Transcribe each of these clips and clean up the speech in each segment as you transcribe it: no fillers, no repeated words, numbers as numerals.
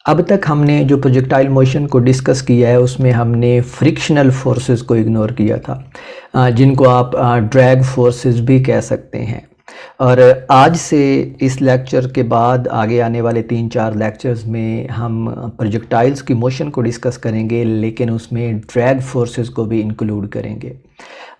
अब तक हमने जो प्रोजेक्टाइल मोशन को डिस्कस किया है उसमें हमने फ्रिक्शनल फोर्सेस को इग्नोर किया था, जिनको आप ड्रैग फोर्सेस भी कह सकते हैं। और आज से इस लेक्चर के बाद आगे आने वाले 3-4 लेक्चर्स में हम प्रोजेक्टाइल्स की मोशन को डिस्कस करेंगे, लेकिन उसमें ड्रैग फोर्सेस को भी इंक्लूड करेंगे।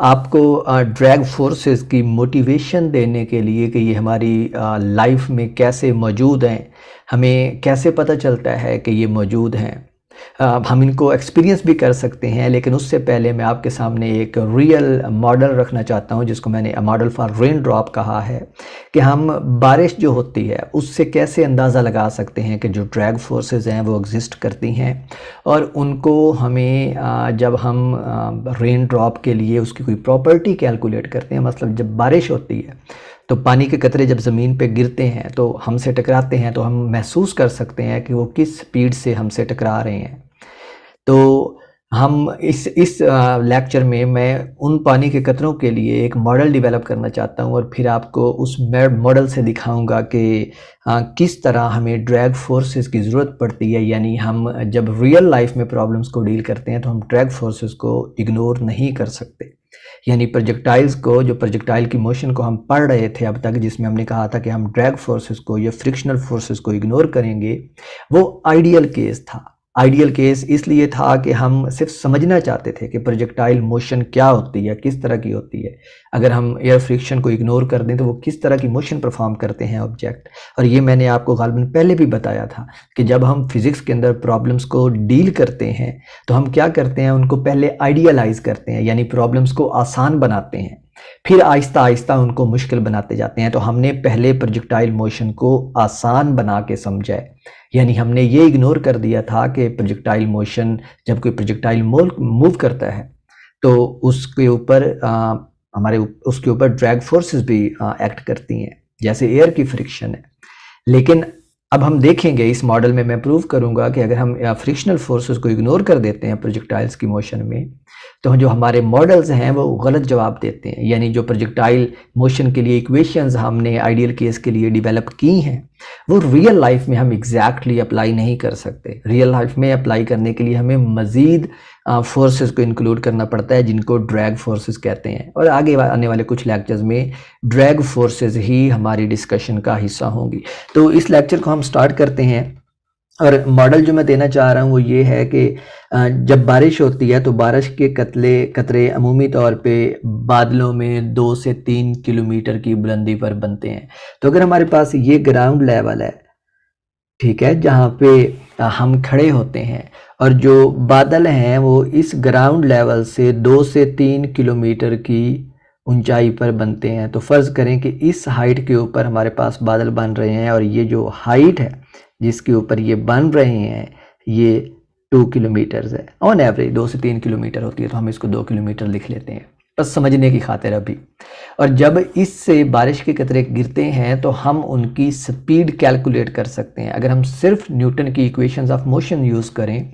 आपको ड्रैग फोर्सेस की मोटिवेशन देने के लिए कि ये हमारी लाइफ में कैसे मौजूद हैं, हमें कैसे पता चलता है कि ये मौजूद हैं, हम इनको एक्सपीरियंस भी कर सकते हैं। लेकिन उससे पहले मैं आपके सामने एक रियल मॉडल रखना चाहता हूं, जिसको मैंने मॉडल फॉर रेन ड्रॉप कहा है, कि हम बारिश जो होती है उससे कैसे अंदाज़ा लगा सकते हैं कि जो ड्रैग फोर्सेस हैं वो एग्जिस्ट करती हैं, और उनको हमें जब हम रेन ड्रॉप के लिए उसकी कोई प्रॉपर्टी कैलकुलेट करते हैं, मतलब जब बारिश होती है तो पानी के कतरे जब ज़मीन पे गिरते हैं तो हमसे टकराते हैं, तो हम महसूस कर सकते हैं कि वो किस स्पीड से हमसे टकरा रहे हैं। तो हम इस लेक्चर में मैं उन पानी के कतरों के लिए एक मॉडल डेवलप करना चाहता हूँ, और फिर आपको उस मॉडल से दिखाऊंगा कि किस तरह हमें ड्रैग फोर्सेस की ज़रूरत पड़ती है। यानी हम जब रियल लाइफ में प्रॉब्लम्स को डील करते हैं तो हम ड्रैग फोर्सेस को इग्नोर नहीं कर सकते। यानी प्रोजेक्टाइल्स को, जो प्रोजेक्टाइल की मोशन को हम पढ़ रहे थे अब तक, जिसमें हमने कहा था कि हम ड्रैग फोर्सेस को या फ्रिक्शनल फोर्सेस को इग्नोर करेंगे, वो आइडियल केस था। आइडियल केस इसलिए था कि हम सिर्फ समझना चाहते थे कि प्रोजेक्टाइल मोशन क्या होती है, किस तरह की होती है। अगर हम एयर फ्रिक्शन को इग्नोर कर दें तो वो किस तरह की मोशन परफॉर्म करते हैं ऑब्जेक्ट। और ये मैंने आपको गालिबन पहले भी बताया था कि जब हम फिज़िक्स के अंदर प्रॉब्लम्स को डील करते हैं तो हम क्या करते हैं, उनको पहले आइडियलाइज करते हैं, यानी प्रॉब्लम्स को आसान बनाते हैं, फिर आहिस्ता आहिस्ता उनको मुश्किल बनाते जाते हैं। तो हमने पहले प्रोजेक्टाइल मोशन को आसान बना के समझा है। यानी हमने ये इग्नोर कर दिया था कि प्रोजेक्टाइल मोशन, जब कोई प्रोजेक्टाइल मूव करता है तो उसके ऊपर उसके ऊपर ड्रैग फोर्सेस भी एक्ट करती हैं, जैसे एयर की फ्रिक्शन है। लेकिन अब हम देखेंगे इस मॉडल में, मैं प्रूव करूंगा कि अगर हम फ्रिक्शनल फोर्सेस को इग्नोर कर देते हैं प्रोजेक्टाइल्स की मोशन में, तो जो हमारे मॉडल्स हैं वो गलत जवाब देते हैं। यानी जो प्रोजेक्टाइल मोशन के लिए इक्वेशंस हमने आइडियल केस के लिए डेवलप की हैं, वो रियल लाइफ में हम एग्जैक्टली अप्लाई नहीं कर सकते। रियल लाइफ में अप्लाई करने के लिए हमें मज़ीद फोर्सेस को इंक्लूड करना पड़ता है, जिनको ड्रैग फोर्सेस कहते हैं। और आगे आने वाले कुछ लेक्चर्स में ड्रैग फोर्सेस ही हमारी डिस्कशन का हिस्सा होंगी। तो इस लेक्चर को हम स्टार्ट करते हैं। और मॉडल जो मैं देना चाह रहा हूँ वो ये है कि जब बारिश होती है तो बारिश के कतरे अमूमी तौर पे बादलों में 2 से 3 किलोमीटर की बुलंदी पर बनते हैं। तो अगर हमारे पास ये ग्राउंड लेवल है, ठीक है, जहाँ पे हम खड़े होते हैं, और जो बादल हैं वो इस ग्राउंड लेवल से 2 से 3 किलोमीटर की ऊंचाई पर बनते हैं। तो फ़र्ज़ करें कि इस हाइट के ऊपर हमारे पास बादल बन रहे हैं, और ये जो हाइट है जिसके ऊपर ये बन रहे हैं ये 2 किलोमीटर्स है। ऑन एवरेज 2 से 3 किलोमीटर होती है, तो हम इसको 2 किलोमीटर लिख लेते हैं बस समझने की खातिर अभी। और जब इससे बारिश के कतरे गिरते हैं तो हम उनकी स्पीड कैलकुलेट कर सकते हैं। अगर हम सिर्फ न्यूटन की इक्वेशंस ऑफ मोशन यूज़ करें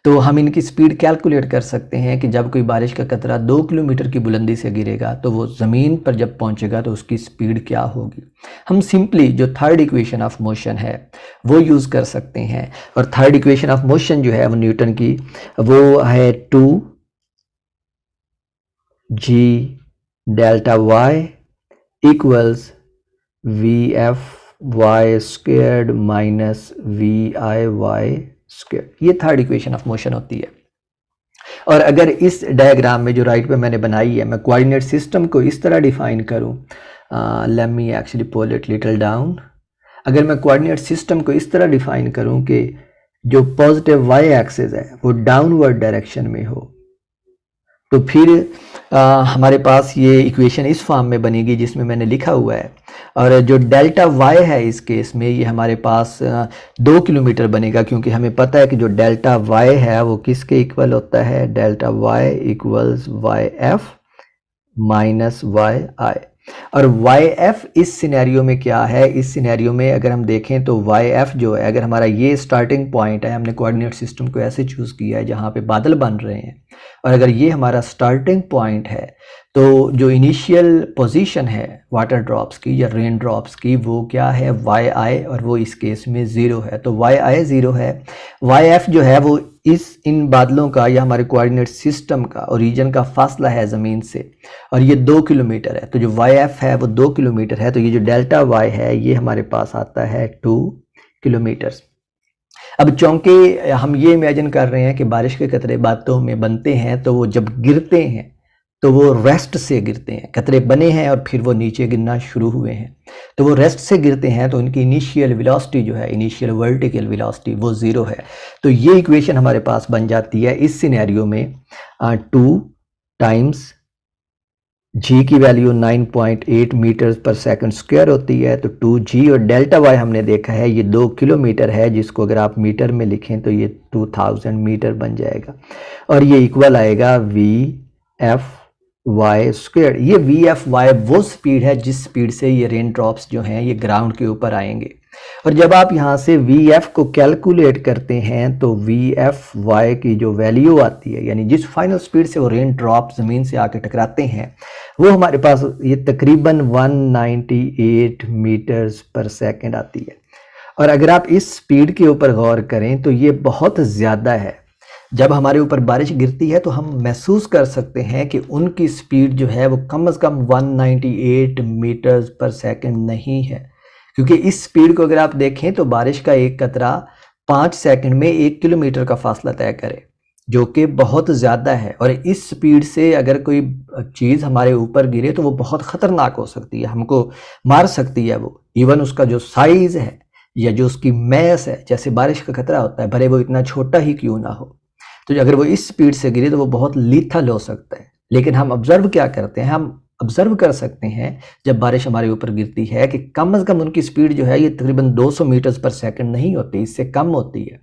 तो हम इनकी स्पीड कैलकुलेट कर सकते हैं कि जब कोई बारिश का कतरा 2 किलोमीटर की बुलंदी से गिरेगा तो वो ज़मीन पर जब पहुंचेगा तो उसकी स्पीड क्या होगी। हम सिंपली जो थर्ड इक्वेशन ऑफ मोशन है वो यूज़ कर सकते हैं। और थर्ड इक्वेशन ऑफ मोशन जो है वो न्यूटन की, वो है 2g delta y equals vf(y) squared minus vi(y) square. ये थर्ड इक्वेशन ऑफ मोशन होती है। और अगर इस डायग्राम में जो राइट पे मैंने बनाई है, मैं कोऑर्डिनेट सिस्टम को इस तरह डिफाइन करूं, let me actually pull it little down. अगर मैं कोऑर्डिनेट सिस्टम को इस तरह डिफाइन करूं कि जो पॉजिटिव y एक्सिस है वो डाउनवर्ड डायरेक्शन में हो, तो फिर हमारे पास ये इक्वेशन इस फॉर्म में बनेगी जिसमें मैंने लिखा हुआ है। और जो डेल्टा y है इस केस में ये हमारे पास 2 किलोमीटर बनेगा, क्योंकि हमें पता है कि जो डेल्टा y है वो किसके इक्वल होता है, delta y equals yf minus yi। और yf इस सिनेरियो में क्या है, इस सिनेरियो में अगर हम देखें तो yf जो है, अगर हमारा ये स्टार्टिंग पॉइंट है, हमने कोऑर्डिनेट सिस्टम को ऐसे चूज़ किया है जहाँ पे बादल बन रहे हैं, और अगर ये हमारा स्टार्टिंग पॉइंट है तो जो इनिशियल पोजीशन है वाटर ड्रॉप्स की या रेन ड्रॉप्स की वो क्या है, वाई आई, और वो इस केस में 0 है। तो वाई आई 0 है। वाई एफ जो है वो इन बादलों का या हमारे कोऑर्डिनेट सिस्टम का ओरिजिन का फासला है ज़मीन से, और ये 2 किलोमीटर है। तो जो वाई एफ है वो 2 किलोमीटर है। तो ये जो डेल्टा वाई है ये हमारे पास आता है 2 किलोमीटर्स। अब चूंकि हम ये इमेजिन कर रहे हैं कि बारिश के कतरे बातों में बनते हैं, तो वो जब गिरते हैं तो वो रेस्ट से गिरते हैं। कतरे बने हैं और फिर वो नीचे गिरना शुरू हुए हैं, तो वो रेस्ट से गिरते हैं। तो उनकी इनिशियल वेलोसिटी जो है, इनिशियल वर्टिकल वेलोसिटी, वो 0 है। तो ये इक्वेशन हमारे पास बन जाती है इस सिनेरियो में 2 टाइम्स जी की वैल्यू 9.8 मीटर्स पर सेकंड स्क्वायर होती है। तो 2g, और डेल्टा वाई हमने देखा है ये 2 किलोमीटर है, जिसको अगर आप मीटर में लिखें तो ये 2000 मीटर बन जाएगा, और ये इक्वल आएगा VFY स्क्वायर। ये VFY वो स्पीड है जिस स्पीड से ये रेन ड्रॉप्स जो हैं ये ग्राउंड के ऊपर आएंगे। और जब आप यहाँ से VF को कैलकुलेट करते हैं तो VFY की जो वैल्यू आती है, यानी जिस फाइनल स्पीड से वो रेन ड्रॉप ज़मीन से आके टकराते हैं, वो हमारे पास ये तकरीबन 198 मीटर्स पर सेकंड आती है। और अगर आप इस स्पीड के ऊपर गौर करें तो ये बहुत ज़्यादा है। जब हमारे ऊपर बारिश गिरती है तो हम महसूस कर सकते हैं कि उनकी स्पीड जो है वो कम से कम 198 मीटर्स पर सेकंड नहीं है, क्योंकि इस स्पीड को अगर आप देखें तो बारिश का एक कतरा 5 सेकंड में 1 किलोमीटर का फासला तय करे, जो कि बहुत ज़्यादा है। और इस स्पीड से अगर कोई चीज़ हमारे ऊपर गिरे तो वो बहुत ख़तरनाक हो सकती है, हमको मार सकती है वो। इवन उसका जो साइज़ है या जो उसकी मैस है, जैसे बारिश का खतरा होता है, भले वो इतना छोटा ही क्यों ना हो, तो अगर वो इस स्पीड से गिरे तो वो बहुत लीथल हो सकता है। लेकिन हम ऑब्जर्व क्या करते हैं, हम ऑब्जर्व कर सकते हैं जब बारिश हमारे ऊपर गिरती है कि कम से कम उनकी स्पीड जो है ये तकरीबन 200 मीटर्स पर सेकंड नहीं होती, इससे कम होती है।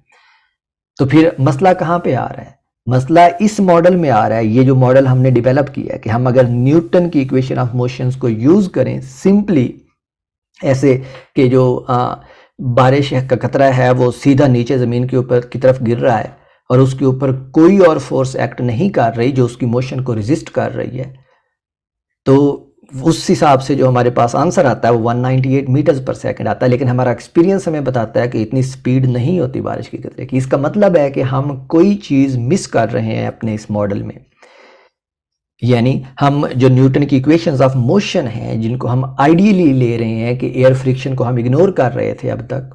तो फिर मसला कहाँ पे आ रहा है? मसला इस मॉडल में आ रहा है। ये जो मॉडल हमने डेवलप किया है कि हम अगर न्यूटन की इक्वेशन ऑफ मोशंस को यूज करें सिंपली ऐसे कि जो बारिश का खतरा है वो सीधा नीचे ज़मीन के ऊपर की तरफ गिर रहा है और उसके ऊपर कोई और फोर्स एक्ट नहीं कर रही जो उसकी मोशन को रेजिस्ट कर रही है, तो उस हिसाब से जो हमारे पास आंसर आता है वो 198 मीटर्स पर सेकंड आता है। लेकिन हमारा एक्सपीरियंस हमें बताता है कि इतनी स्पीड नहीं होती बारिश के कतरे की। इसका मतलब है कि हम कोई चीज़ मिस कर रहे हैं अपने इस मॉडल में, यानी हम जो न्यूटन की इक्वेशंस ऑफ मोशन हैं जिनको हम आइडियली ले रहे हैं कि एयर फ्रिक्शन को हम इग्नोर कर रहे थे अब तक,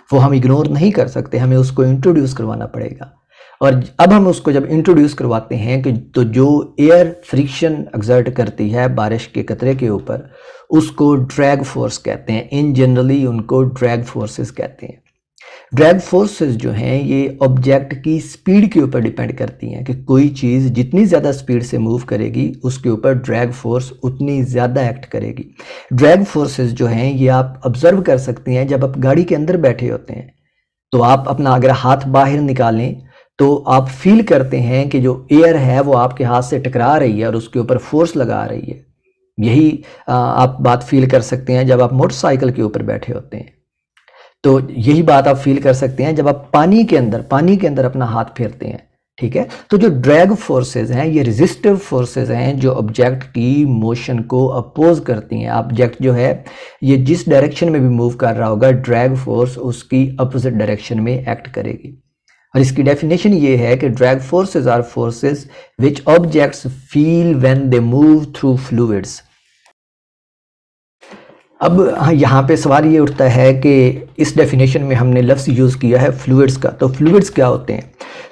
वो हम इग्नोर नहीं कर सकते, हमें उसको इंट्रोड्यूस करवाना पड़ेगा। और अब हम उसको जब इंट्रोड्यूस करवाते हैं कि तो जो एयर फ्रिक्शन एक्सर्ट करती है बारिश के कतरे के ऊपर उसको ड्रैग फोर्स कहते हैं। इन जनरली उनको ड्रैग फोर्सेस कहते हैं। ड्रैग फोर्सेस जो हैं ये ऑब्जेक्ट की स्पीड के ऊपर डिपेंड करती हैं कि कोई चीज़ जितनी ज़्यादा स्पीड से मूव करेगी उसके ऊपर ड्रैग फोर्स उतनी ज़्यादा एक्ट करेगी। ड्रैग फोर्सेस जो हैं ये आप ऑब्जर्व कर सकते हैं जब आप गाड़ी के अंदर बैठे होते हैं, तो आप अपना अगर हाथ बाहर निकालें तो आप फील करते हैं कि जो एयर है वो आपके हाथ से टकरा रही है और उसके ऊपर फोर्स लगा रही है। यही आप बात फील कर सकते हैं जब आप मोटरसाइकिल के ऊपर बैठे होते हैं। तो यही बात आप फील कर सकते हैं जब आप पानी के अंदर अपना हाथ फेरते हैं। ठीक है, तो जो ड्रैग फोर्सेस हैं ये रेजिस्टिव फोर्सेस हैं जो ऑब्जेक्ट की मोशन को अपोज करती हैं। ऑब्जेक्ट जो है ये जिस डायरेक्शन में भी मूव कर रहा होगा, ड्रैग फोर्स उसकी अपोजिट डायरेक्शन में एक्ट करेगी। और इसकी डेफिनेशन ये है कि drag forces are forces which objects feel when they move through fluids. अब यहाँ पे सवाल ये उठता है कि इस डेफिनेशन में हमने लफ्ज़ यूज़ किया है फ्लूइड्स का। तो फ्लूइड्स क्या होते हैं?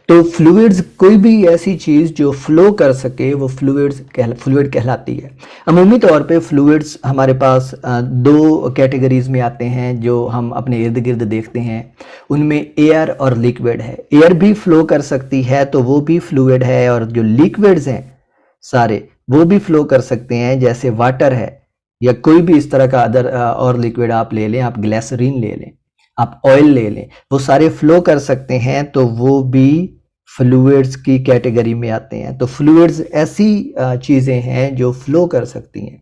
तो फ्लूइड्स कोई भी ऐसी चीज़ जो फ्लो कर सके वो फ्लूइड कहलाती है। अमूमी तौर पे फ्लूइड्स हमारे पास दो कैटेगरीज में आते हैं जो हम अपने इर्द गिर्द देखते हैं। उनमें एयर और लिक्विड है। एयर भी फ्लो कर सकती है तो वो भी फ्लूइड है, और जो लिक्विड्स हैं सारे वो भी फ्लो कर सकते हैं, जैसे वाटर है या कोई भी इस तरह का अदर और लिक्विड आप ले लें, आप ग्लिसरीन ले लें, आप ऑयल ले लें, वो सारे फ्लो कर सकते हैं, तो वो भी फ्लूइड्स की कैटेगरी में आते हैं। तो फ्लूइड्स ऐसी चीज़ें हैं जो फ्लो कर सकती हैं।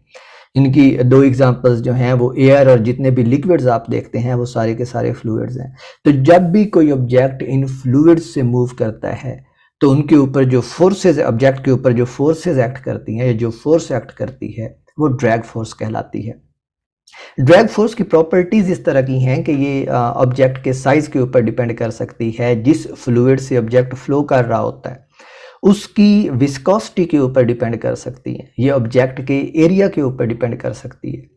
इनकी दो एग्जांपल्स जो हैं वो एयर और जितने भी लिक्विड्स आप देखते हैं वो सारे के सारे फ्लूइड्स हैं। तो जब भी कोई ऑब्जेक्ट इन फ्लूइड्स से मूव करता है तो उनके ऊपर जो फोर्सेस, ऑब्जेक्ट के ऊपर जो फोर्सेस एक्ट करती हैं या जो फोर्स एक्ट करती है वो ड्रैग फोर्स कहलाती है। ड्रैग फोर्स की प्रॉपर्टीज इस तरह की हैं कि ये ऑब्जेक्ट के साइज के ऊपर डिपेंड कर सकती है, जिस फ्लूइड से ऑब्जेक्ट फ्लो कर रहा होता है उसकी विस्कोसिटी के ऊपर डिपेंड कर सकती है, ये ऑब्जेक्ट के एरिया के ऊपर डिपेंड कर सकती है।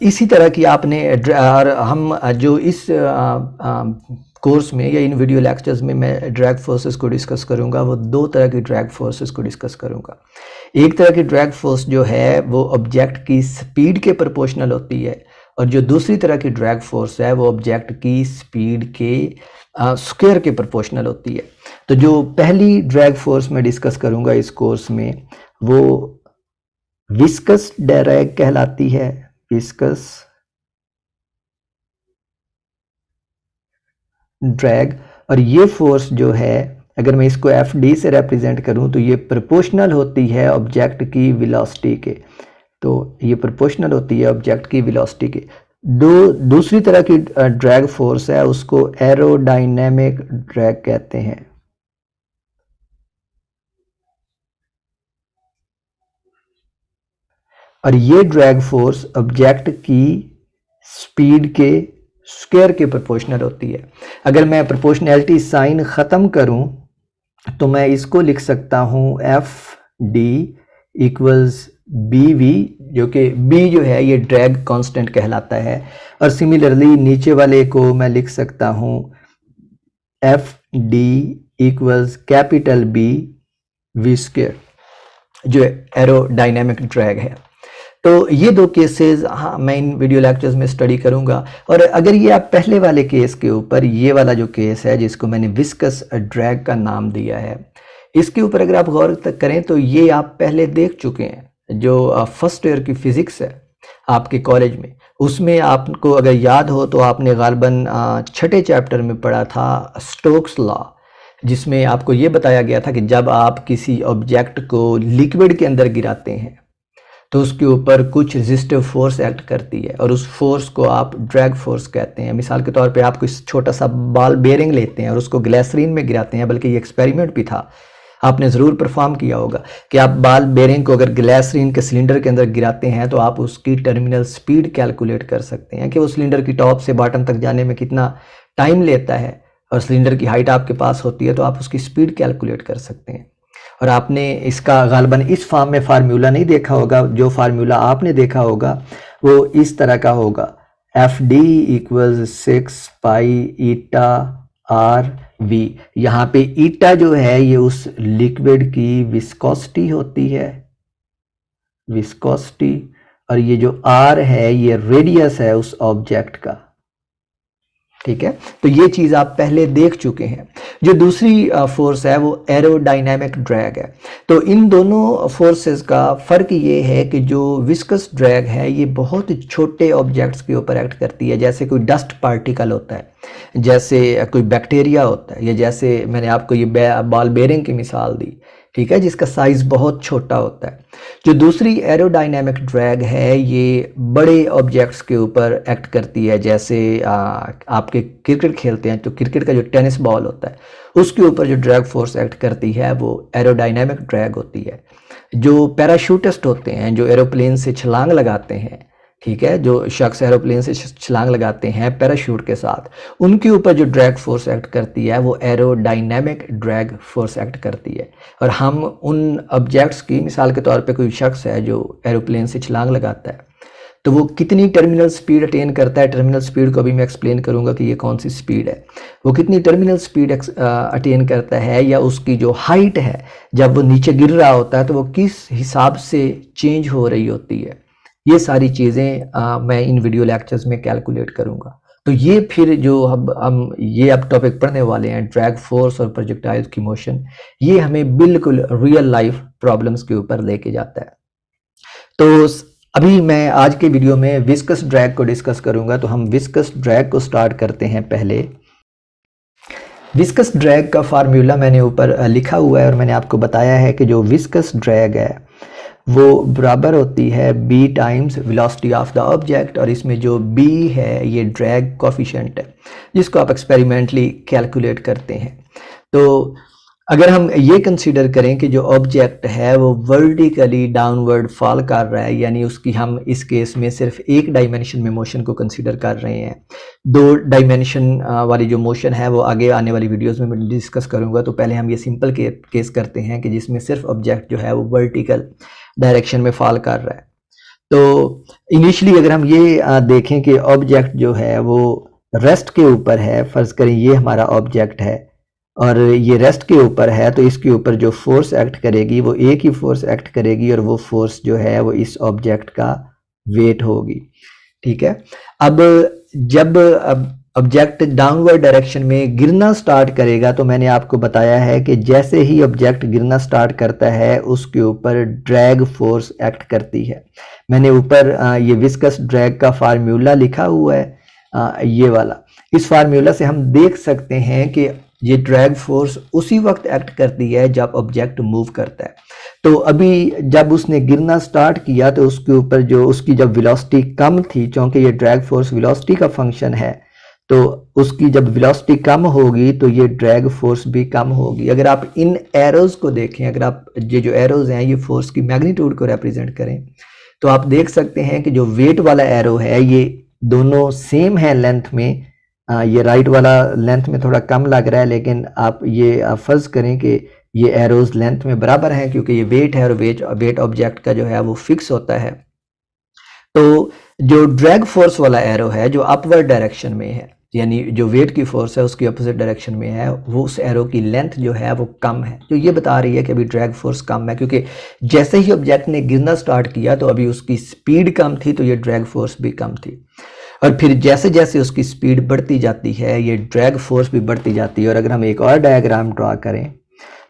इसी तरह की आपने और हम जो इस कोर्स में या इन वीडियो लेक्चर्स में मैं ड्रैग फोर्सेस को डिस्कस करूंगा वो दो तरह की ड्रैग फोर्सेस को डिस्कस करूंगा। एक तरह की ड्रैग फोर्स जो है वो ऑब्जेक्ट की स्पीड के प्रोपोर्शनल होती है और जो दूसरी तरह की ड्रैग फोर्स है वो ऑब्जेक्ट की स्पीड के स्क्वायर के प्रोपोर्शनल होती है। तो जो पहली ड्रैग फोर्स मैं डिस्कस करूंगा इस कोर्स में वो विस्कस ड्रैग कहलाती है, विस्कस ड्रैग। और ये फोर्स जो है अगर मैं इसको एफ डी से रिप्रेजेंट करूं तो ये प्रोपोर्शनल होती है ऑब्जेक्ट की वेलोसिटी के, तो ये प्रोपोर्शनल होती है ऑब्जेक्ट की वेलोसिटी के। दूसरी तरह की ड्रैग फोर्स है उसको एरोडायनेमिक ड्रैग कहते हैं। और ये ड्रैग फोर्स ऑब्जेक्ट की स्पीड के स्क्वायर के प्रोपोर्शनल होती है। अगर मैं प्रोपोर्शनैलिटी साइन ख़त्म करूं तो मैं इसको लिख सकता हूं F D equals B V, जो कि बी जो है ये ड्रैग कांस्टेंट कहलाता है। और सिमिलरली नीचे वाले को मैं लिख सकता हूं F D equals capital B V square, जो एरोडायनेमिक ड्रैग है। तो ये दो केसेस मैं इन वीडियो लेक्चर्स में स्टडी करूंगा। और अगर ये आप पहले वाले केस के ऊपर, ये वाला जो केस है जिसको मैंने विस्कस ड्रैग का नाम दिया है, इसके ऊपर अगर आप गौर तक करें तो ये आप पहले देख चुके हैं। जो फर्स्ट ईयर की फिजिक्स है आपके कॉलेज में, उसमें आपको अगर याद हो तो आपने गालबन छठे चैप्टर में पढ़ा था स्टोक्स लॉ, जिसमें आपको ये बताया गया था कि जब आप किसी ऑब्जेक्ट को लिक्विड के अंदर गिराते हैं तो उसके ऊपर कुछ रेजिस्टिव फोर्स एक्ट करती है और उस फोर्स को आप ड्रैग फोर्स कहते हैं। मिसाल के तौर पे आप कोई छोटा सा बॉल बेयरिंग लेते हैं और उसको ग्लिसरीन में गिराते हैं, बल्कि ये एक्सपेरिमेंट भी था, आपने ज़रूर परफॉर्म किया होगा कि आप बॉल बेयरिंग को अगर ग्लिसरीन के सिलेंडर के अंदर गिराते हैं तो आप उसकी टर्मिनल स्पीड कैलकुलेट कर सकते हैं कि वो सिलेंडर की टॉप से बॉटम तक जाने में कितना टाइम लेता है, और सिलेंडर की हाइट आपके पास होती है तो आप उसकी स्पीड कैलकुलेट कर सकते हैं। और आपने इसका गालबन इस फॉर्म में फार्मूला नहीं देखा होगा, जो फार्मूला आपने देखा होगा वो इस तरह का होगा, F D equals 6 pi eta R V. यहाँ पे ईटा जो है ये उस लिक्विड की विस्कोसिटी होती है, विस्कोसिटी, और ये जो आर है ये रेडियस है उस ऑब्जेक्ट का। ठीक है, तो ये चीज़ आप पहले देख चुके हैं। जो दूसरी फोर्स है वो एरोडायनेमिक ड्रैग है। तो इन दोनों फोर्सेस का फ़र्क ये है कि जो विस्कस ड्रैग है ये बहुत छोटे ऑब्जेक्ट्स के ऊपर एक्ट करती है, जैसे कोई डस्ट पार्टिकल होता है, जैसे कोई बैक्टीरिया होता है, या जैसे मैंने आपको ये बॉल बेयरिंग की मिसाल दी, ठीक है, जिसका साइज़ बहुत छोटा होता है। जो दूसरी एरोडायनेमिक ड्रैग है ये बड़े ऑब्जेक्ट्स के ऊपर एक्ट करती है, जैसे आपके क्रिकेट खेलते हैं तो क्रिकेट का जो टेनिस बॉल होता है उसके ऊपर जो ड्रैग फोर्स एक्ट करती है वो एरोडायनेमिक ड्रैग होती है। जो पैराशूटिस्ट होते हैं, जो एरोप्लेन से छलांग लगाते हैं, ठीक है, जो शख्स एरोप्लेन से छलांग लगाते हैं पैराशूट के साथ, उनके ऊपर जो ड्रैग फोर्स एक्ट करती है वो एरोडायनेमिक ड्रैग फोर्स एक्ट करती है। और हम उन ऑब्जेक्ट्स की, मिसाल के तौर पे कोई शख्स है जो एरोप्लेन से छलांग लगाता है तो वो कितनी टर्मिनल स्पीड अटेन करता है, टर्मिनल स्पीड को अभी मैं एक्सप्लेन करूंगा कि ये कौन सी स्पीड है, वो कितनी टर्मिनल स्पीड अटेन करता है, या उसकी जो हाइट है जब वो नीचे गिर रहा होता है तो वो किस हिसाब से चेंज हो रही होती है, ये सारी चीज़ें मैं इन वीडियो लेक्चर्स में कैलकुलेट करूंगा। तो ये फिर जो हम ये अब टॉपिक पढ़ने वाले हैं, ड्रैग फोर्स और प्रोजेक्टाइल्स की मोशन, ये हमें बिल्कुल रियल लाइफ प्रॉब्लम्स के ऊपर लेके जाता है। तो अभी मैं आज के वीडियो में विस्कस ड्रैग को डिस्कस करूंगा। तो हम विस्कस ड्रैग को स्टार्ट करते हैं। पहले विस्कस ड्रैग का फार्मूला मैंने ऊपर लिखा हुआ है और मैंने आपको बताया है कि जो विस्कस ड्रैग है वो बराबर होती है b times velocity of the object, और इसमें जो b है ये ड्रैग कोफिशिएंट है जिसको आप एक्सपेरिमेंटली कैलकुलेट करते हैं। तो अगर हम ये कंसीडर करें कि जो ऑब्जेक्ट है वो वर्टिकली डाउनवर्ड फॉल कर रहा है, यानी उसकी हम इस केस में सिर्फ एक डायमेंशन में मोशन को कंसीडर कर रहे हैं, दो डायमेंशन वाली जो मोशन है वो आगे आने वाली वीडियोस में मैं डिस्कस करूंगा। तो पहले हम ये सिंपल केस करते हैं कि जिसमें सिर्फ ऑब्जेक्ट जो है वो वर्टिकल डायरेक्शन में फॉल कर रहा है। तो इनिशियली अगर हम ये देखें कि ऑब्जेक्ट जो है वो रेस्ट के ऊपर है, फर्ज करें ये हमारा ऑब्जेक्ट है और ये रेस्ट के ऊपर है, तो इसके ऊपर जो फोर्स एक्ट करेगी वो एक ही फोर्स एक्ट करेगी और वो फोर्स जो है वो इस ऑब्जेक्ट का वेट होगी। ठीक है। अब जब ऑब्जेक्ट डाउनवर्ड डायरेक्शन में गिरना स्टार्ट करेगा तो मैंने आपको बताया है कि जैसे ही ऑब्जेक्ट गिरना स्टार्ट करता है उसके ऊपर ड्रैग फोर्स एक्ट करती है। मैंने ऊपर ये विस्कस ड्रैग का फार्मूला लिखा हुआ है, ये वाला। इस फार्मूला से हम देख सकते हैं कि ये ड्रैग फोर्स उसी वक्त एक्ट करती है जब ऑब्जेक्ट मूव करता है। तो अभी जब उसने गिरना स्टार्ट किया तो उसके ऊपर जो उसकी जब वेलोसिटी कम थी, क्योंकि ये ड्रैग फोर्स वेलोसिटी का फंक्शन है, तो उसकी जब वेलोसिटी कम होगी तो ये ड्रैग फोर्स भी कम होगी। अगर आप इन एरोज को देखें, अगर आप ये जो एरोज हैं ये फोर्स की मैग्नीट्यूड को रिप्रेजेंट करें, तो आप देख सकते हैं कि जो वेट वाला एरो है ये दोनों सेम है लेंथ में। ये राइट वाला लेंथ में थोड़ा कम लग रहा है, लेकिन आप ये फर्ज करें कि ये एरोज लेंथ में बराबर हैं, क्योंकि ये वेट है और वेट ऑब्जेक्ट का जो है वो फिक्स होता है। तो जो ड्रैग फोर्स वाला एरो है जो अपवर्ड डायरेक्शन में है, यानी जो वेट की फोर्स है उसकी अपोजिट डायरेक्शन में है, वो उस एरो की लेंथ जो है वो कम है, जो ये बता रही है कि अभी ड्रैग फोर्स कम है, क्योंकि जैसे ही ऑब्जेक्ट ने गिरना स्टार्ट किया तो अभी उसकी स्पीड कम थी, तो ये ड्रैग फोर्स भी कम थी। और फिर जैसे जैसे उसकी स्पीड बढ़ती जाती है ये ड्रैग फोर्स भी बढ़ती जाती है। और अगर हम एक और डायग्राम ड्रॉ करें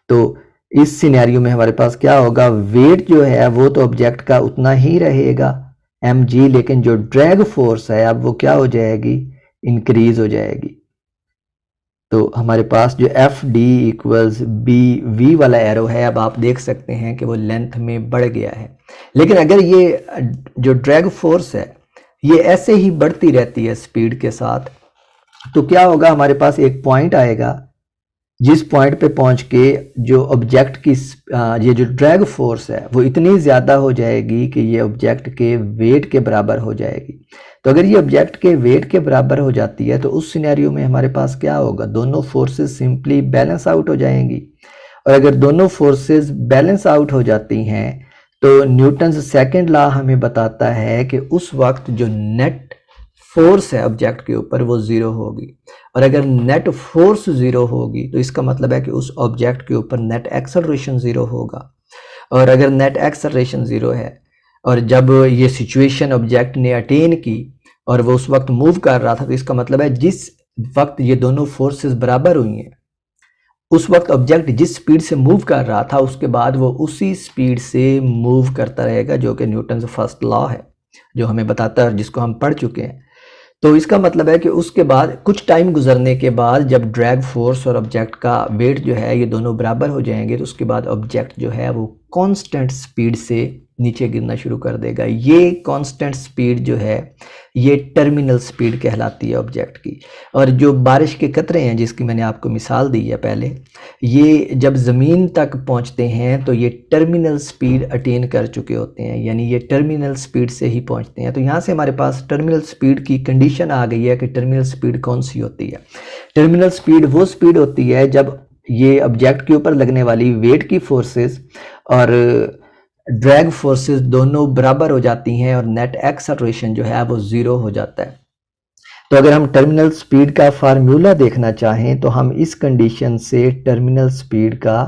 तो इस सिनेरियो में हमारे पास क्या होगा, वेट जो है वो तो ऑब्जेक्ट का उतना ही रहेगा mg, लेकिन जो ड्रैग फोर्स है अब वो क्या हो जाएगी, इंक्रीज हो जाएगी। तो हमारे पास जो F D equals B V वाला एरो है, अब आप देख सकते हैं कि वो लेंथ में बढ़ गया है। लेकिन अगर ये जो ड्रैग फोर्स है ये ऐसे ही बढ़ती रहती है स्पीड के साथ, तो क्या होगा, हमारे पास एक पॉइंट आएगा जिस पॉइंट पे पहुंच के जो ऑब्जेक्ट की ये जो ड्रैग फोर्स है वो इतनी ज़्यादा हो जाएगी कि ये ऑब्जेक्ट के वेट के बराबर हो जाएगी। तो अगर ये ऑब्जेक्ट के वेट के बराबर हो जाती है तो उस सिनेरियो में हमारे पास क्या होगा, दोनों फोर्सेस सिंपली बैलेंस आउट हो जाएंगी। और अगर दोनों फोर्सेस बैलेंस आउट हो जाती हैं तो न्यूटन्स सेकंड लॉ हमें बताता है कि उस वक्त जो नेट फोर्स है ऑब्जेक्ट के ऊपर वो ज़ीरो होगी। और अगर नेट फोर्स ज़ीरो होगी तो इसका मतलब है कि उस ऑब्जेक्ट के ऊपर नेट एक्सेलरेशन ज़ीरो होगा। और अगर नेट एक्सेलरेशन ज़ीरो है और जब ये सिचुएशन ऑब्जेक्ट ने अटेन की और वो उस वक्त मूव कर रहा था, तो इसका मतलब है जिस वक्त ये दोनों फोर्सेस बराबर हुई हैं उस वक्त ऑब्जेक्ट जिस स्पीड से मूव कर रहा था उसके बाद वो उसी स्पीड से मूव करता रहेगा, जो कि न्यूटन फर्स्ट लॉ है जो हमें बताता है, जिसको हम पढ़ चुके हैं। तो इसका मतलब है कि उसके बाद कुछ टाइम गुजरने के बाद जब ड्रैग फोर्स और ऑब्जेक्ट का वेट जो है ये दोनों बराबर हो जाएंगे तो उसके बाद ऑब्जेक्ट जो है वो कांस्टेंट स्पीड से नीचे गिरना शुरू कर देगा। ये कांस्टेंट स्पीड जो है ये टर्मिनल स्पीड कहलाती है ऑब्जेक्ट की। और जो बारिश के कतरे हैं जिसकी मैंने आपको मिसाल दी है पहले, ये जब ज़मीन तक पहुंचते हैं तो ये टर्मिनल स्पीड अटेन कर चुके होते हैं, यानी ये टर्मिनल स्पीड से ही पहुंचते हैं। तो यहाँ से हमारे पास टर्मिनल स्पीड की कंडीशन आ गई है कि टर्मिनल स्पीड कौन सी होती है। टर्मिनल स्पीड वो स्पीड होती है जब ये ऑब्जेक्ट के ऊपर लगने वाली वेट की फोर्सेस और ड्रैग फोर्सेस दोनों बराबर हो जाती हैं और नेट एक्सेलरेशन जो है वो ज़ीरो हो जाता है। तो अगर हम टर्मिनल स्पीड का फार्मूला देखना चाहें तो हम इस कंडीशन से टर्मिनल स्पीड का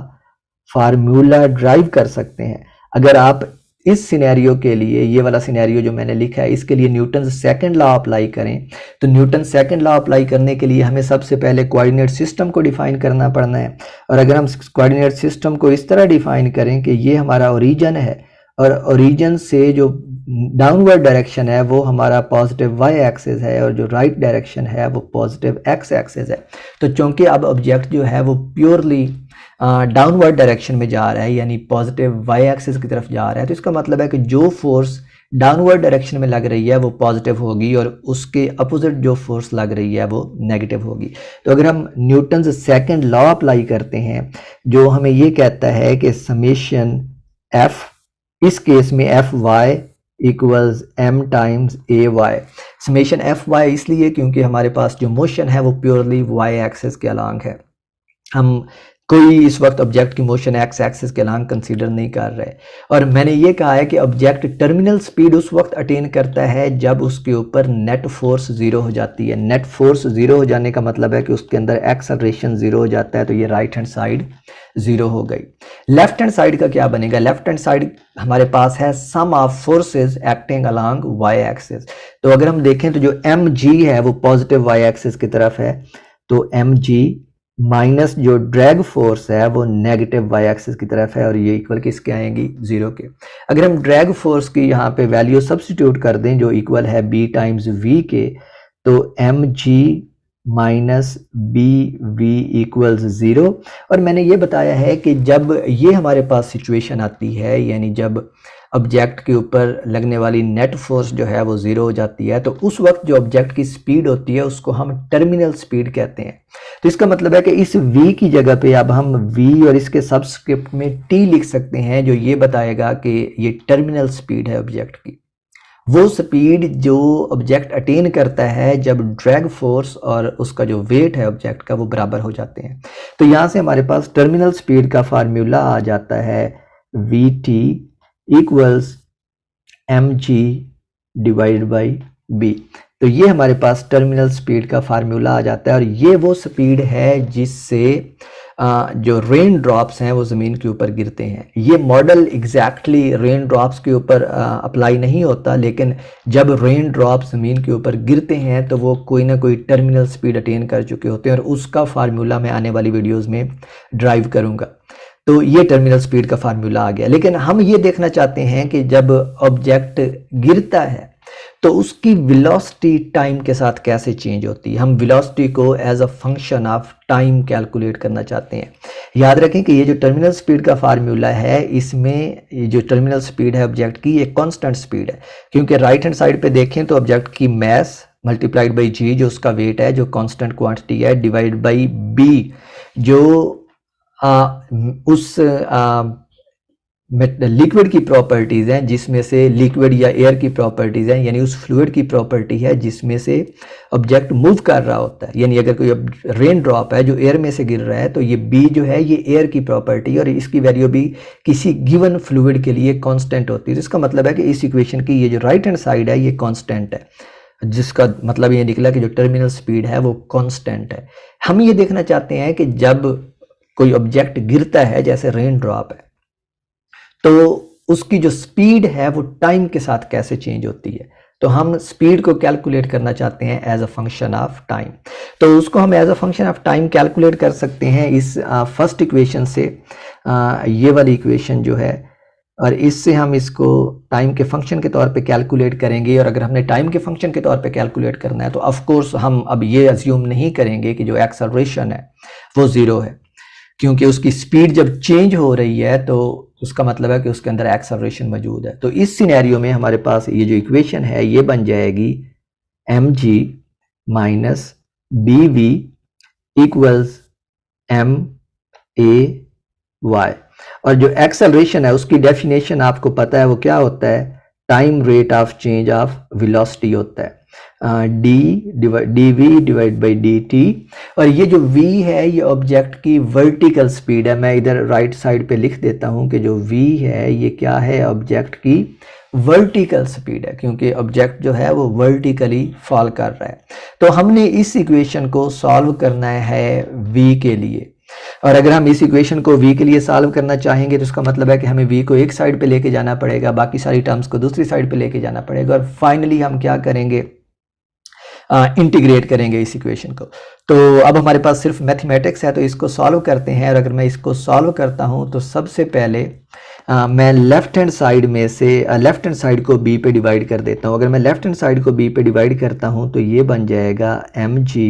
फार्मूला ड्राइव कर सकते हैं। अगर आप इस सिनेरियो के लिए, ये वाला सिनेरियो जो मैंने लिखा है, इसके लिए न्यूटन सेकंड लॉ अप्लाई करें तो न्यूटन सेकंड लॉ अप्लाई करने के लिए हमें सबसे पहले कोऑर्डिनेट सिस्टम को डिफाइन करना पड़ना है। और अगर हम कोऑर्डिनेट सिस्टम को इस तरह डिफाइन करें कि ये हमारा ओरिजिन है और ओरिजिन से जो डाउनवर्ड डायरेक्शन है वो हमारा पॉजिटिव वाई एक्सिस है और जो राइट डायरेक्शन है वो पॉजिटिव एक्स एक्सिस है, तो चूंकि अब ऑब्जेक्ट जो है वो प्योरली डाउनवर्ड डायरेक्शन में जा रहा है, यानी पॉजिटिव वाई एक्सिस की तरफ जा रहा है, तो इसका मतलब है कि जो फोर्स डाउनवर्ड डायरेक्शन में लग रही है वो पॉजिटिव होगी और उसके अपोजिट जो फोर्स लग रही है वो नेगेटिव होगी। तो अगर हम न्यूटन्स सेकंड लॉ अप्लाई करते हैं जो हमें ये कहता है कि समेशन एफ, इस केस में F Y equals M times A Y. Summation F Y इसलिए क्योंकि हमारे पास जो मोशन है वो प्योरली वाई एक्सिस के अलोंग है, हम कोई इस वक्त ऑब्जेक्ट की मोशन एक्स एक्सिस के अलोंग कंसीडर नहीं कर रहे। और मैंने ये कहा है कि ऑब्जेक्ट टर्मिनल स्पीड उस वक्त अटेन करता है जब उसके ऊपर नेट फोर्स जीरो हो जाती है। नेट फोर्स जीरो हो जाने का मतलब है कि उसके अंदर एक्सेलरेशन जीरो हो जाता है, तो ये राइट हैंड साइड जीरो हो गई। लेफ्ट हैंड साइड का क्या बनेगा? लेफ्ट हैंड साइड हमारे पास है sum of forces acting along Y axis. तो अगर हम देखें तो जो एम जी है वो पॉजिटिव वाई एक्सिस की तरफ है, तो एम जी माइनस जो ड्रैग फोर्स है वो नेगेटिव वाई एक्सिस की तरफ है और ये इक्वल किसके आएंगी? जीरो के। अगर हम ड्रैग फोर्स की यहाँ पे वैल्यू सब्स्टिट्यूट कर दें जो इक्वल है बी टाइम्स वी के, तो M G minus B V equals zero. और मैंने ये बताया है कि जब ये हमारे पास सिचुएशन आती है, यानी जब ऑब्जेक्ट के ऊपर लगने वाली नेट फोर्स जो है वो जीरो हो जाती है, तो उस वक्त जो ऑब्जेक्ट की स्पीड होती है उसको हम टर्मिनल स्पीड कहते हैं। तो इसका मतलब है कि इस v की जगह पे अब हम v और इसके सबस्क्रिप्ट में t लिख सकते हैं, जो ये बताएगा कि ये टर्मिनल स्पीड है ऑब्जेक्ट की, वो स्पीड जो ऑब्जेक्ट अटेन करता है जब ड्रैग फोर्स और उसका जो वेट है ऑब्जेक्ट का वो बराबर हो जाते हैं। तो यहाँ से हमारे पास टर्मिनल स्पीड का फार्मूला आ जाता है V T equals M G divide by B. तो ये हमारे पास टर्मिनल स्पीड का फार्मूला आ जाता है और ये वो स्पीड है जिससे जो रेन ड्रॉप्स हैं वो ज़मीन के ऊपर गिरते हैं। ये मॉडल एग्जैक्टली रेन ड्रॉप्स के ऊपर अप्लाई नहीं होता, लेकिन जब रेन ड्रॉप्स ज़मीन के ऊपर गिरते हैं तो वो कोई ना कोई टर्मिनल स्पीड अटेन कर चुके होते हैं और उसका फार्मूला मैं आने वाली वीडियोज़ में ड्राइव करूँगा। तो ये टर्मिनल स्पीड का फार्मूला आ गया। लेकिन हम ये देखना चाहते हैं कि जब ऑब्जेक्ट गिरता है तो उसकी वेलोसिटी टाइम के साथ कैसे चेंज होती है। हम वेलोसिटी को as a function of time calculate करना चाहते हैं। याद रखें कि ये जो टर्मिनल स्पीड का फार्मूला है, इसमें ये जो टर्मिनल स्पीड है ऑब्जेक्ट की, ये कांस्टेंट स्पीड है, क्योंकि राइट हैंड साइड पे देखें तो ऑब्जेक्ट की मास मल्टीप्लाइड बाई जी जो उसका वेट है, जो कांस्टेंट क्वांटिटी है, डिवाइड बाई बी जो उस लिक्विड की प्रॉपर्टीज़ हैं, जिसमें से लिक्विड या एयर की प्रॉपर्टीज़ हैं, यानी उस फ्लूइड की प्रॉपर्टी है जिसमें से ऑब्जेक्ट मूव कर रहा होता है। यानी अगर कोई रेन ड्रॉप है जो एयर में से गिर रहा है तो ये बी जो है ये एयर की प्रॉपर्टी है और इसकी वैल्यू भी किसी गिवन फ्लूइड के लिए कांस्टेंट होती है। इसका मतलब है कि इस इक्वेशन की ये जो राइट हैंड साइड है ये कांस्टेंट है, जिसका मतलब ये निकला कि जो टर्मिनल स्पीड है वो कांस्टेंट है। हम ये देखना चाहते हैं कि जब कोई ऑब्जेक्ट गिरता है जैसे रेन ड्रॉप है, तो उसकी जो स्पीड है वो टाइम के साथ कैसे चेंज होती है। तो हम स्पीड को कैलकुलेट करना चाहते हैं as a function of time. तो उसको हम as a function of time calculate कर सकते हैं इस फर्स्ट इक्वेशन से, ये वाली इक्वेशन जो है, और इससे हम इसको टाइम के फंक्शन के तौर पे कैलकुलेट करेंगे। और अगर हमने टाइम के फंक्शन के तौर पे कैलकुलेट करना है तो ऑफ कोर्स हम अब ये अज्यूम नहीं करेंगे कि जो एक्सेलरेशन है वो ज़ीरो है, क्योंकि उसकी स्पीड जब चेंज हो रही है तो उसका मतलब है कि उसके अंदर एक्सेलरेशन मौजूद है। तो इस सिनेरियो में हमारे पास ये जो इक्वेशन है ये बन जाएगी M G minus B V equals M A Y. और जो एक्सेलरेशन है उसकी डेफिनेशन आपको पता है वो क्या होता है? Time rate of change of velocity होता है, D V divide by D T. और ये जो v है ये ऑब्जेक्ट की वर्टिकल स्पीड है। मैं इधर राइट साइड पे लिख देता हूँ कि जो v है ये क्या है? ऑब्जेक्ट की वर्टिकल स्पीड है, क्योंकि ऑब्जेक्ट जो है वो वर्टिकली फॉल कर रहा है। तो हमने इस इक्वेशन को सॉल्व करना है v के लिए, और अगर हम इस इक्वेशन को v के लिए सॉल्व करना चाहेंगे तो इसका मतलब है कि हमें v को एक साइड पे लेके जाना पड़ेगा, बाकी सारी टर्म्स को दूसरी साइड पे लेके जाना पड़ेगा, और फाइनली हम क्या करेंगे? इंटीग्रेट करेंगे इस इक्वेशन को। तो अब हमारे पास सिर्फ मैथमेटिक्स है, तो इसको सॉल्व करते हैं। और अगर मैं इसको सॉल्व करता हूं तो सबसे पहले मैं लेफ्ट हैंड साइड में से लेफ्ट हैंड साइड को b पे डिवाइड कर देता हूं। अगर मैं लेफ्ट हैंड साइड को b पे डिवाइड करता हूं तो ये बन जाएगा M G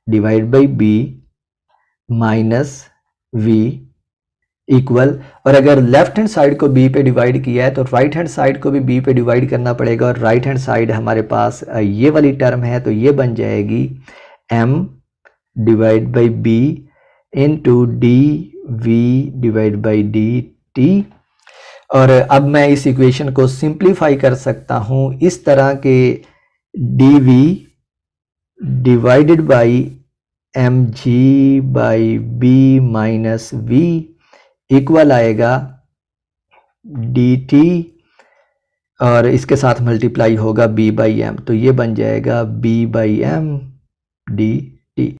divide by B minus V equal, और अगर लेफ्ट हैंड साइड को b पे डिवाइड किया है तो राइट हैंड साइड को भी b पे डिवाइड करना पड़ेगा, और राइट हैंड साइड हमारे पास ये वाली टर्म है तो ये बन जाएगी m divide by b into D V divide by D T. और अब मैं इस इक्वेशन को सिंप्लीफाई कर सकता हूं इस तरह के D V divided by M ji by B minus V equal आएगा डी टी, और इसके साथ मल्टीप्लाई होगा b बाई एम, तो ये बन जाएगा b by M D T.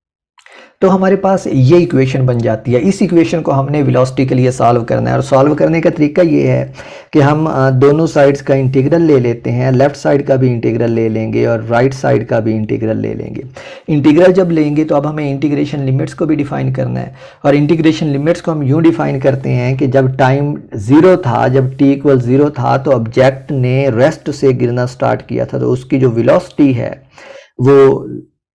तो हमारे पास ये इक्वेशन बन जाती है। इस इक्वेशन को हमने वेलोसिटी के लिए सॉल्व करना है, और सॉल्व करने का तरीका ये है कि हम दोनों साइड्स का इंटीग्रल ले लेते हैं, लेफ्ट साइड का भी इंटीग्रल ले लेंगे और राइट साइड का भी इंटीग्रल ले लेंगे। इंटीग्रल जब लेंगे तो अब हमें इंटीग्रेशन लिमिट्स को भी डिफाइन करना है, और इंटीग्रेशन लिमिट्स को हम यूँ डिफाइन करते हैं कि जब टाइम 0 था, जब t इक्वल 0 था तो ऑब्जेक्ट ने रेस्ट से गिरना स्टार्ट किया था, तो उसकी जो वेलोसिटी है वो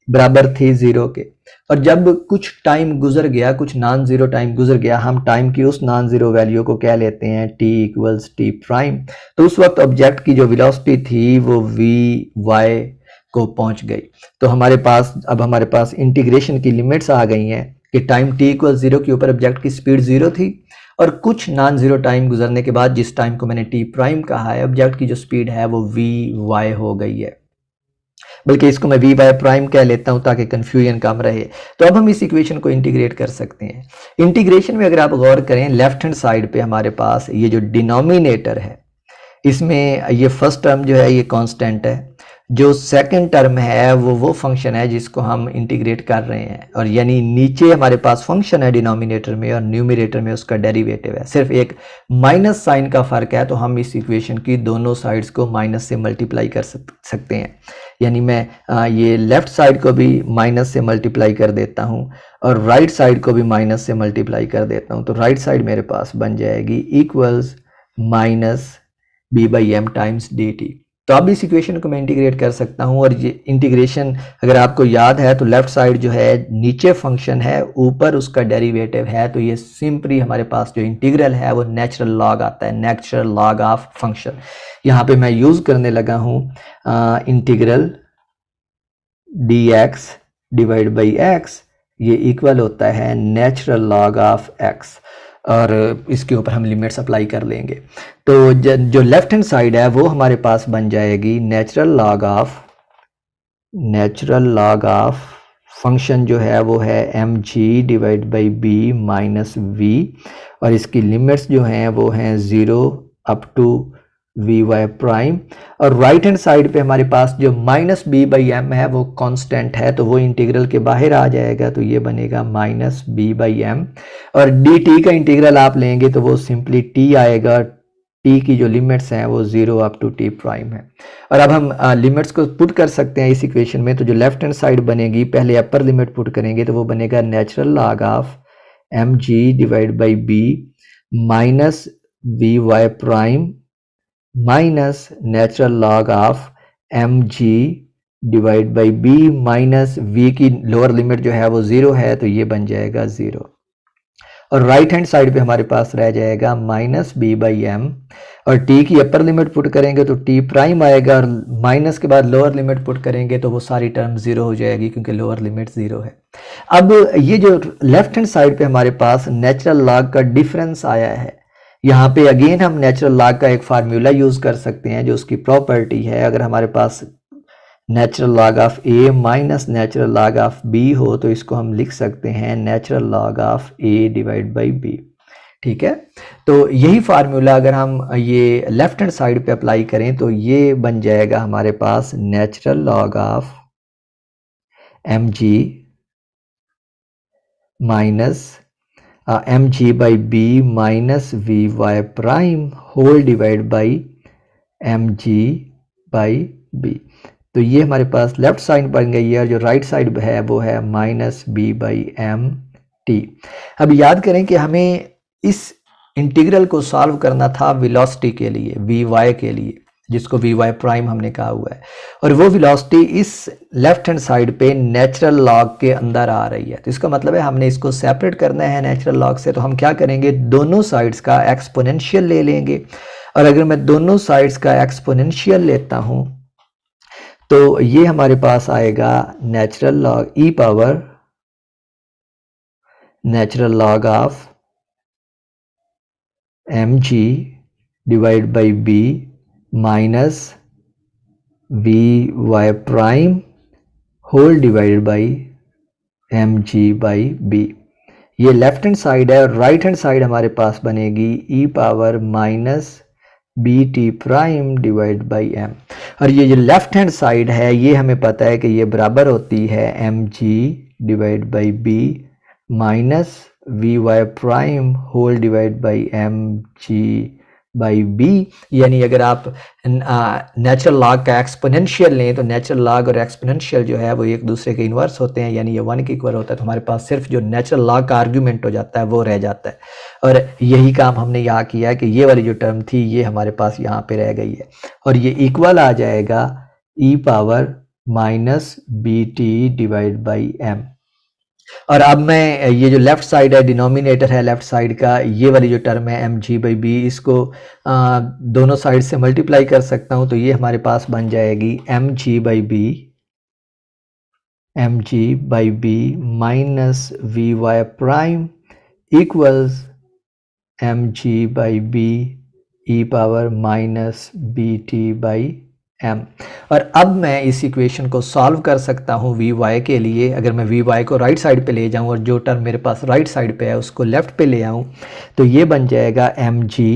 बराबर थी 0 के। और जब कुछ टाइम गुजर गया, कुछ नॉन जीरो टाइम गुजर गया, हम टाइम की उस नॉन जीरो वैल्यू को क्या लेते हैं, t इक्वल्स टी प्राइम, तो उस वक्त ऑब्जेक्ट की जो वेलोसिटी थी वो वी वाई को पहुंच गई। तो अब हमारे पास इंटीग्रेशन की लिमिट्स आ गई हैं कि टाइम t इक्वल 0 के ऊपर ऑब्जेक्ट की स्पीड 0 थी, और कुछ नॉन जीरो टाइम गुजरने के बाद जिस टाइम को मैंने t प्राइम कहा है, ऑब्जेक्ट की जो स्पीड है वो वी वाई हो गई है, बल्कि इसको मैं वी बाई प्राइम कह लेता हूं ताकि कंफ्यूजन कम रहे। तो अब हम इस इक्वेशन को इंटीग्रेट कर सकते हैं। इंटीग्रेशन में अगर आप गौर करें, लेफ्ट हैंड साइड पे हमारे पास ये जो डिनोमिनेटर है, इसमें ये फर्स्ट टर्म जो है ये कांस्टेंट है, जो सेकंड टर्म है वो फंक्शन है जिसको हम इंटीग्रेट कर रहे हैं, और यानी नीचे हमारे पास फंक्शन है डिनोमिनेटर में और न्यूमरेटर में उसका डेरिवेटिव है, सिर्फ एक माइनस साइन का फर्क है। तो हम इस इक्वेशन की दोनों साइड्स को माइनस से मल्टीप्लाई कर सकते हैं, यानी मैं ये लेफ्ट साइड को भी माइनस से मल्टीप्लाई कर देता हूं और राइट साइड को भी माइनस से मल्टीप्लाई कर देता हूं, तो राइट साइड मेरे पास बन जाएगी equals minus B by M times D T. तो अब इस इक्वेशन को मैं इंटीग्रेट कर सकता हूं, और ये इंटीग्रेशन अगर आपको याद है तो लेफ्ट साइड जो है नीचे फंक्शन है, ऊपर उसका डेरिवेटिव है, तो ये सिंपली हमारे पास जो इंटीग्रल है वो नेचुरल लॉग आता है, नेचुरल लॉग ऑफ फंक्शन। यहाँ पे मैं यूज करने लगा हूँ integral D x divide by x, ये इक्वल होता है नेचुरल लॉग ऑफ एक्स, और इसके ऊपर हम लिमिट्स अप्लाई कर लेंगे। तो जो लेफ्ट हैंड साइड है वो हमारे पास बन जाएगी नेचुरल लॉग ऑफ फंक्शन जो है वो है M ji divide by B minus V, और इसकी लिमिट्स जो हैं वो हैं 0 up to V Y prime, और राइट हैंड साइड पे हमारे पास जो माइनस बी बाई एम है वो कांस्टेंट है, तो वो इंटीग्रल के बाहर आ जाएगा, तो ये बनेगा माइनस बी बाई एम, और डी टी का इंटीग्रल आप लेंगे तो वो सिंपली टी आएगा, टी की जो लिमिट्स हैं वो 0 अप टू टी प्राइम है। और अब हम लिमिट्स को पुट कर सकते हैं इस इक्वेशन में, तो जो लेफ्ट हैंड साइड बनेगी, पहले अपर लिमिट पुट करेंगे तो वो बनेगा natural log of M ji divide by B minus V Y prime minus natural log of M ji divide by B minus V की लोअर लिमिट जो है वो 0 है, तो ये बन जाएगा 0, और राइट हैंड साइड पे हमारे पास रह जाएगा माइनस बी बाई एम, और टी की अपर लिमिट पुट करेंगे तो टी प्राइम आएगा, और माइनस के बाद लोअर लिमिट पुट करेंगे तो वो सारी टर्म 0 हो जाएगी क्योंकि लोअर लिमिट 0 है। अब ये जो लेफ्ट हैंड साइड पे हमारे पास नेचुरल लॉग का डिफरेंस आया है, यहाँ पे अगेन हम नेचुरल लॉग का एक फार्मूला यूज कर सकते हैं जो उसकी प्रॉपर्टी है, अगर हमारे पास natural log of A minus natural log of B हो तो इसको हम लिख सकते हैं natural log of A divide by B, ठीक है। तो यही फार्मूला अगर हम ये लेफ्ट हैंड साइड पे अप्लाई करें तो ये बन जाएगा हमारे पास natural log of M G minus M G by B minus V Y prime whole divide by M ji by B. तो ये हमारे पास लेफ्ट साइड बन गई है, और जो राइट साइड है वो है minus B by M T. अब याद करें कि हमें इस इंटीग्रल को सॉल्व करना था वेलोसिटी के लिए, वी वाई के लिए, जिसको वी वाई प्राइम हमने कहा हुआ है, और वो वेलोसिटी इस लेफ्ट हैंड साइड पे नेचुरल लॉग के अंदर आ रही है। तो इसका मतलब है हमने इसको सेपरेट करना है नेचुरल लॉग से। तो हम क्या करेंगे, दोनों साइड्स का एक्सपोनेंशियल ले लेंगे, और अगर मैं दोनों साइड्स का एक्सपोनेंशियल लेता हूं तो ये हमारे पास आएगा natural log E power natural log of M ji divide by B minus V Y prime whole divided by M ji by B. ये लेफ्ट हैंड साइड है, और राइट हैंड साइड हमारे पास बनेगी E power minus B T prime divide by M. और ये जो left hand side है ये हमें पता है कि ये बराबर होती है M ji divide by B minus V Y prime whole divide by M ji by B. यानी अगर आप नेचुरल लॉग का एक्सपोनेंशियल लें तो नेचुरल लॉग और एक्सपोनेंशियल जो है वो एक दूसरे के इन्वर्स होते हैं, यानी ये 1 के इक्वल होता है। तो हमारे पास सिर्फ जो नेचुरल लॉग का आर्ग्यूमेंट हो जाता है वो रह जाता है, और यही काम हमने यहाँ किया है कि ये वाली जो टर्म थी ये हमारे पास यहाँ पे रह गई है, और ये इक्वल आ जाएगा E power minus B T divide by M. और अब मैं ये जो लेफ्ट साइड है, डिनोमिनेटर है लेफ्ट साइड का, ये वाली जो टर्म है एम जी बाई बी, इसको दोनों साइड से मल्टीप्लाई कर सकता हूँ। तो ये हमारे पास बन जाएगी M ji by B minus V Y prime equals M G by B E power minus B T by M. और अब मैं इस इक्वेशन को सॉल्व कर सकता हूँ वी वाई के लिए। अगर मैं वी वाई को राइट साइड पे ले जाऊँ और जो टर्म मेरे पास राइट साइड पे है उसको लेफ्ट पे ले आऊँ, तो ये बन जाएगा M G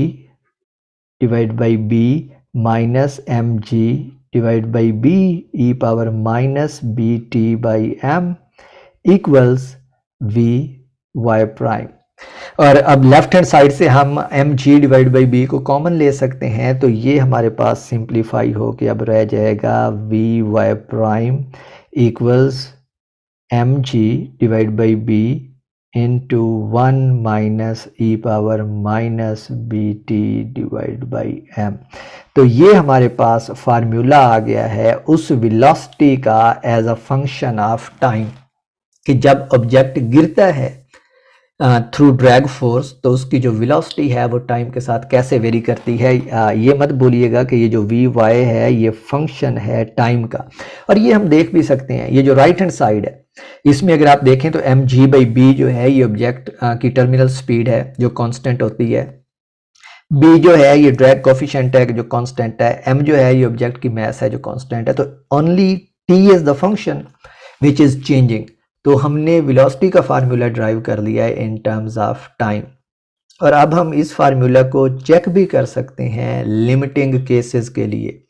divide by B minus M G divide by B E power minus B T by m equals v Y prime. और अब लेफ्ट हैंड साइड से हम m ji divide by b को कॉमन ले सकते हैं, तो ये हमारे पास सिंप्लीफाई हो के अब रह जाएगा v Y prime equals M G divide by b into 1 minus E power minus B T divide by m. तो ये हमारे पास फार्मूला आ गया है उस वेलोसिटी का as a function of time, कि जब ऑब्जेक्ट गिरता है थ्रू ड्रैग फोर्स तो उसकी जो वेलोसिटी है वो टाइम के साथ कैसे वेरी करती है। ये मत बोलिएगा कि ये जो वी वाई है ये फंक्शन है टाइम का। और ये हम देख भी सकते हैं, ये जो राइट हैंड साइड है इसमें अगर आप देखें तो एम जी बाई बी जो है ये ऑब्जेक्ट की टर्मिनल स्पीड है जो कांस्टेंट होती है, बी जो है ये ड्रैग कोफिशिएंट है जो कांस्टेंट है, एम जो है ये ऑब्जेक्ट की मास है जो कांस्टेंट है। तो only T is the function which is changing. तो हमने वेलोसिटी का फार्मूला ड्राइव कर लिया है इन टर्म्स ऑफ टाइम। और अब हम इस फार्मूला को चेक भी कर सकते हैं लिमिटिंग केसेस के लिए।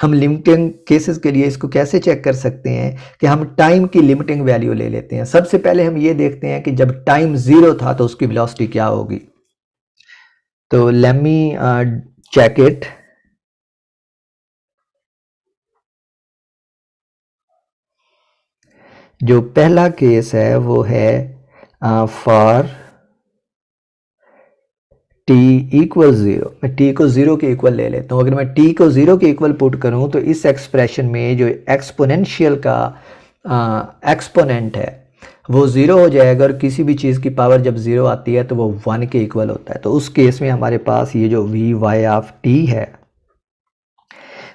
हम लिमिटिंग केसेस के लिए इसको कैसे चेक कर सकते हैं कि हम टाइम की लिमिटिंग वैल्यू ले लेते हैं। सबसे पहले हम ये देखते हैं कि जब टाइम 0 था तो उसकी वेलोसिटी क्या होगी। तो लेट मी चेक इट। जो पहला केस है वो है फॉर t इक्वल 0। मैं t को 0 के इक्वल ले लेता हूँ। अगर मैं t को 0 के इक्वल पुट करूँ तो इस एक्सप्रेशन में जो एक्सपोनेंशियल का एक्सपोनेंट है वो 0 हो जाएगा, और किसी भी चीज़ की पावर जब 0 आती है तो वो 1 के इक्वल होता है। तो उस केस में हमारे पास ये जो वी वाई ऑफ t है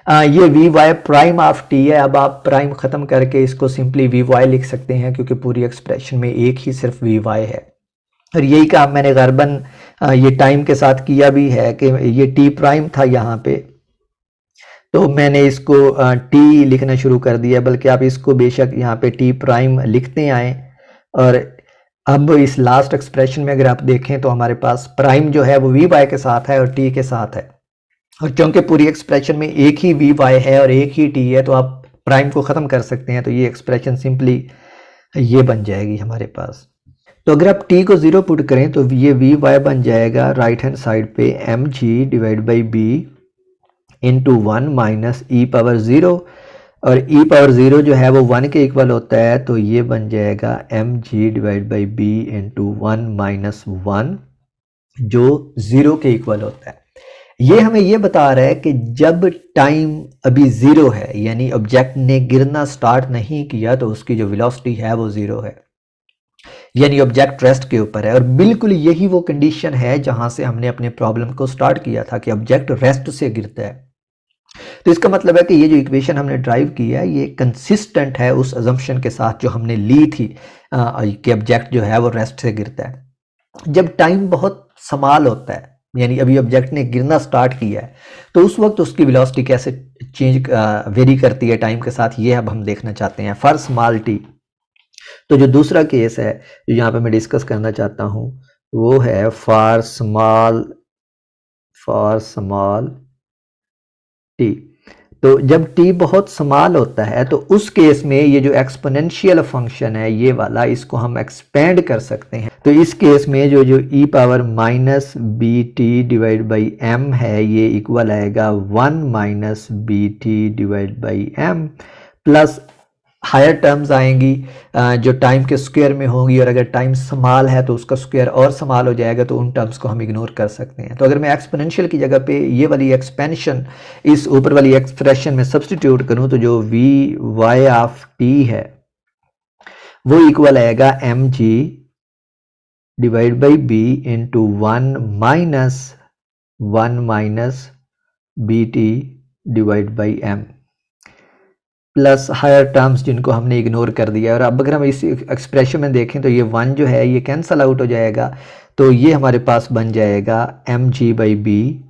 ये v Y prime of t है। अब आप प्राइम ख़त्म करके इसको सिंपली वी वाई लिख सकते हैं क्योंकि पूरी एक्सप्रेशन में एक ही सिर्फ वी वाई है। और यही काम मैंने गरबन ये टाइम के साथ किया भी है कि ये टी प्राइम था यहाँ पे, तो मैंने इसको टी लिखना शुरू कर दिया, बल्कि आप इसको बेशक यहाँ पे टी प्राइम लिखते आए। और अब इस लास्ट एक्सप्रेशन में अगर आप देखें तो हमारे पास प्राइम जो है वो वी वाई के साथ है और टी के साथ है, और क्योंकि पूरी एक्सप्रेशन में एक ही वी वाई है और एक ही टी है तो आप प्राइम को ख़त्म कर सकते हैं। तो ये एक्सप्रेशन सिंपली ये बन जाएगी हमारे पास। तो अगर आप t को 0 पुट करें तो ये वी वाई बन जाएगा राइट हैंड साइड पे m ji divide by b into 1 minus E power 0, और ई पावर 0 जो है वो 1 के इक्वल होता है, तो ये बन जाएगा M G divide by b into 1 minus 1 जो 0 के इक्वल होता है। ये हमें ये बता रहा है कि जब टाइम अभी ज़ीरो है, यानी ऑब्जेक्ट ने गिरना स्टार्ट नहीं किया, तो उसकी जो वेलोसिटी है वो ज़ीरो है, यानी ऑब्जेक्ट रेस्ट के ऊपर है। और बिल्कुल यही वो कंडीशन है जहां से हमने अपने प्रॉब्लम को स्टार्ट किया था कि ऑब्जेक्ट रेस्ट से गिरता है। तो इसका मतलब है कि ये जो इक्वेशन हमने ड्राइव की है ये कंसिस्टेंट है उस अजम्पशन के साथ जो हमने ली थी कि ऑब्जेक्ट जो है वो रेस्ट से गिरता है। जब टाइम बहुत स्मॉल होता है, यानी अभी ऑब्जेक्ट ने गिरना स्टार्ट किया है, तो उस वक्त उसकी वेलोसिटी कैसे चेंज वेरी करती है टाइम के साथ, ये अब हम देखना चाहते हैं फॉर स्मॉल टी। तो जो दूसरा केस है जो यहाँ पे मैं डिस्कस करना चाहता हूँ वो है फॉर स्मॉल टी। तो जब t बहुत स्मॉल होता है तो उस केस में ये जो एक्सपोनेंशियल फंक्शन है ये वाला, इसको हम एक्सपेंड कर सकते हैं। तो इस केस में जो e power minus B T divide by m है ये इक्वल आएगा 1 minus B T divide by m, plus higher terms आएंगी जो टाइम के स्क्वायर में होंगी, और अगर टाइम स्मॉल है तो उसका स्क्वायर और स्मॉल हो जाएगा, तो उन टर्म्स को हम इग्नोर कर सकते हैं। तो अगर मैं एक्सपोनेंशियल की जगह पे ये वाली एक्सपेंशन इस ऊपर वाली एक्सप्रेशन में सब्सटीट्यूट करूं, तो जो वी वाई ऑफ टी है वो इक्वल आएगा m ji divide by b into 1 minus B T divide by m, plus higher terms जिनको हमने इग्नोर कर दिया। और अब अगर हम इस एक्सप्रेशन में देखें तो ये 1 जो है ये कैंसल आउट हो जाएगा, तो ये हमारे पास बन जाएगा M G by b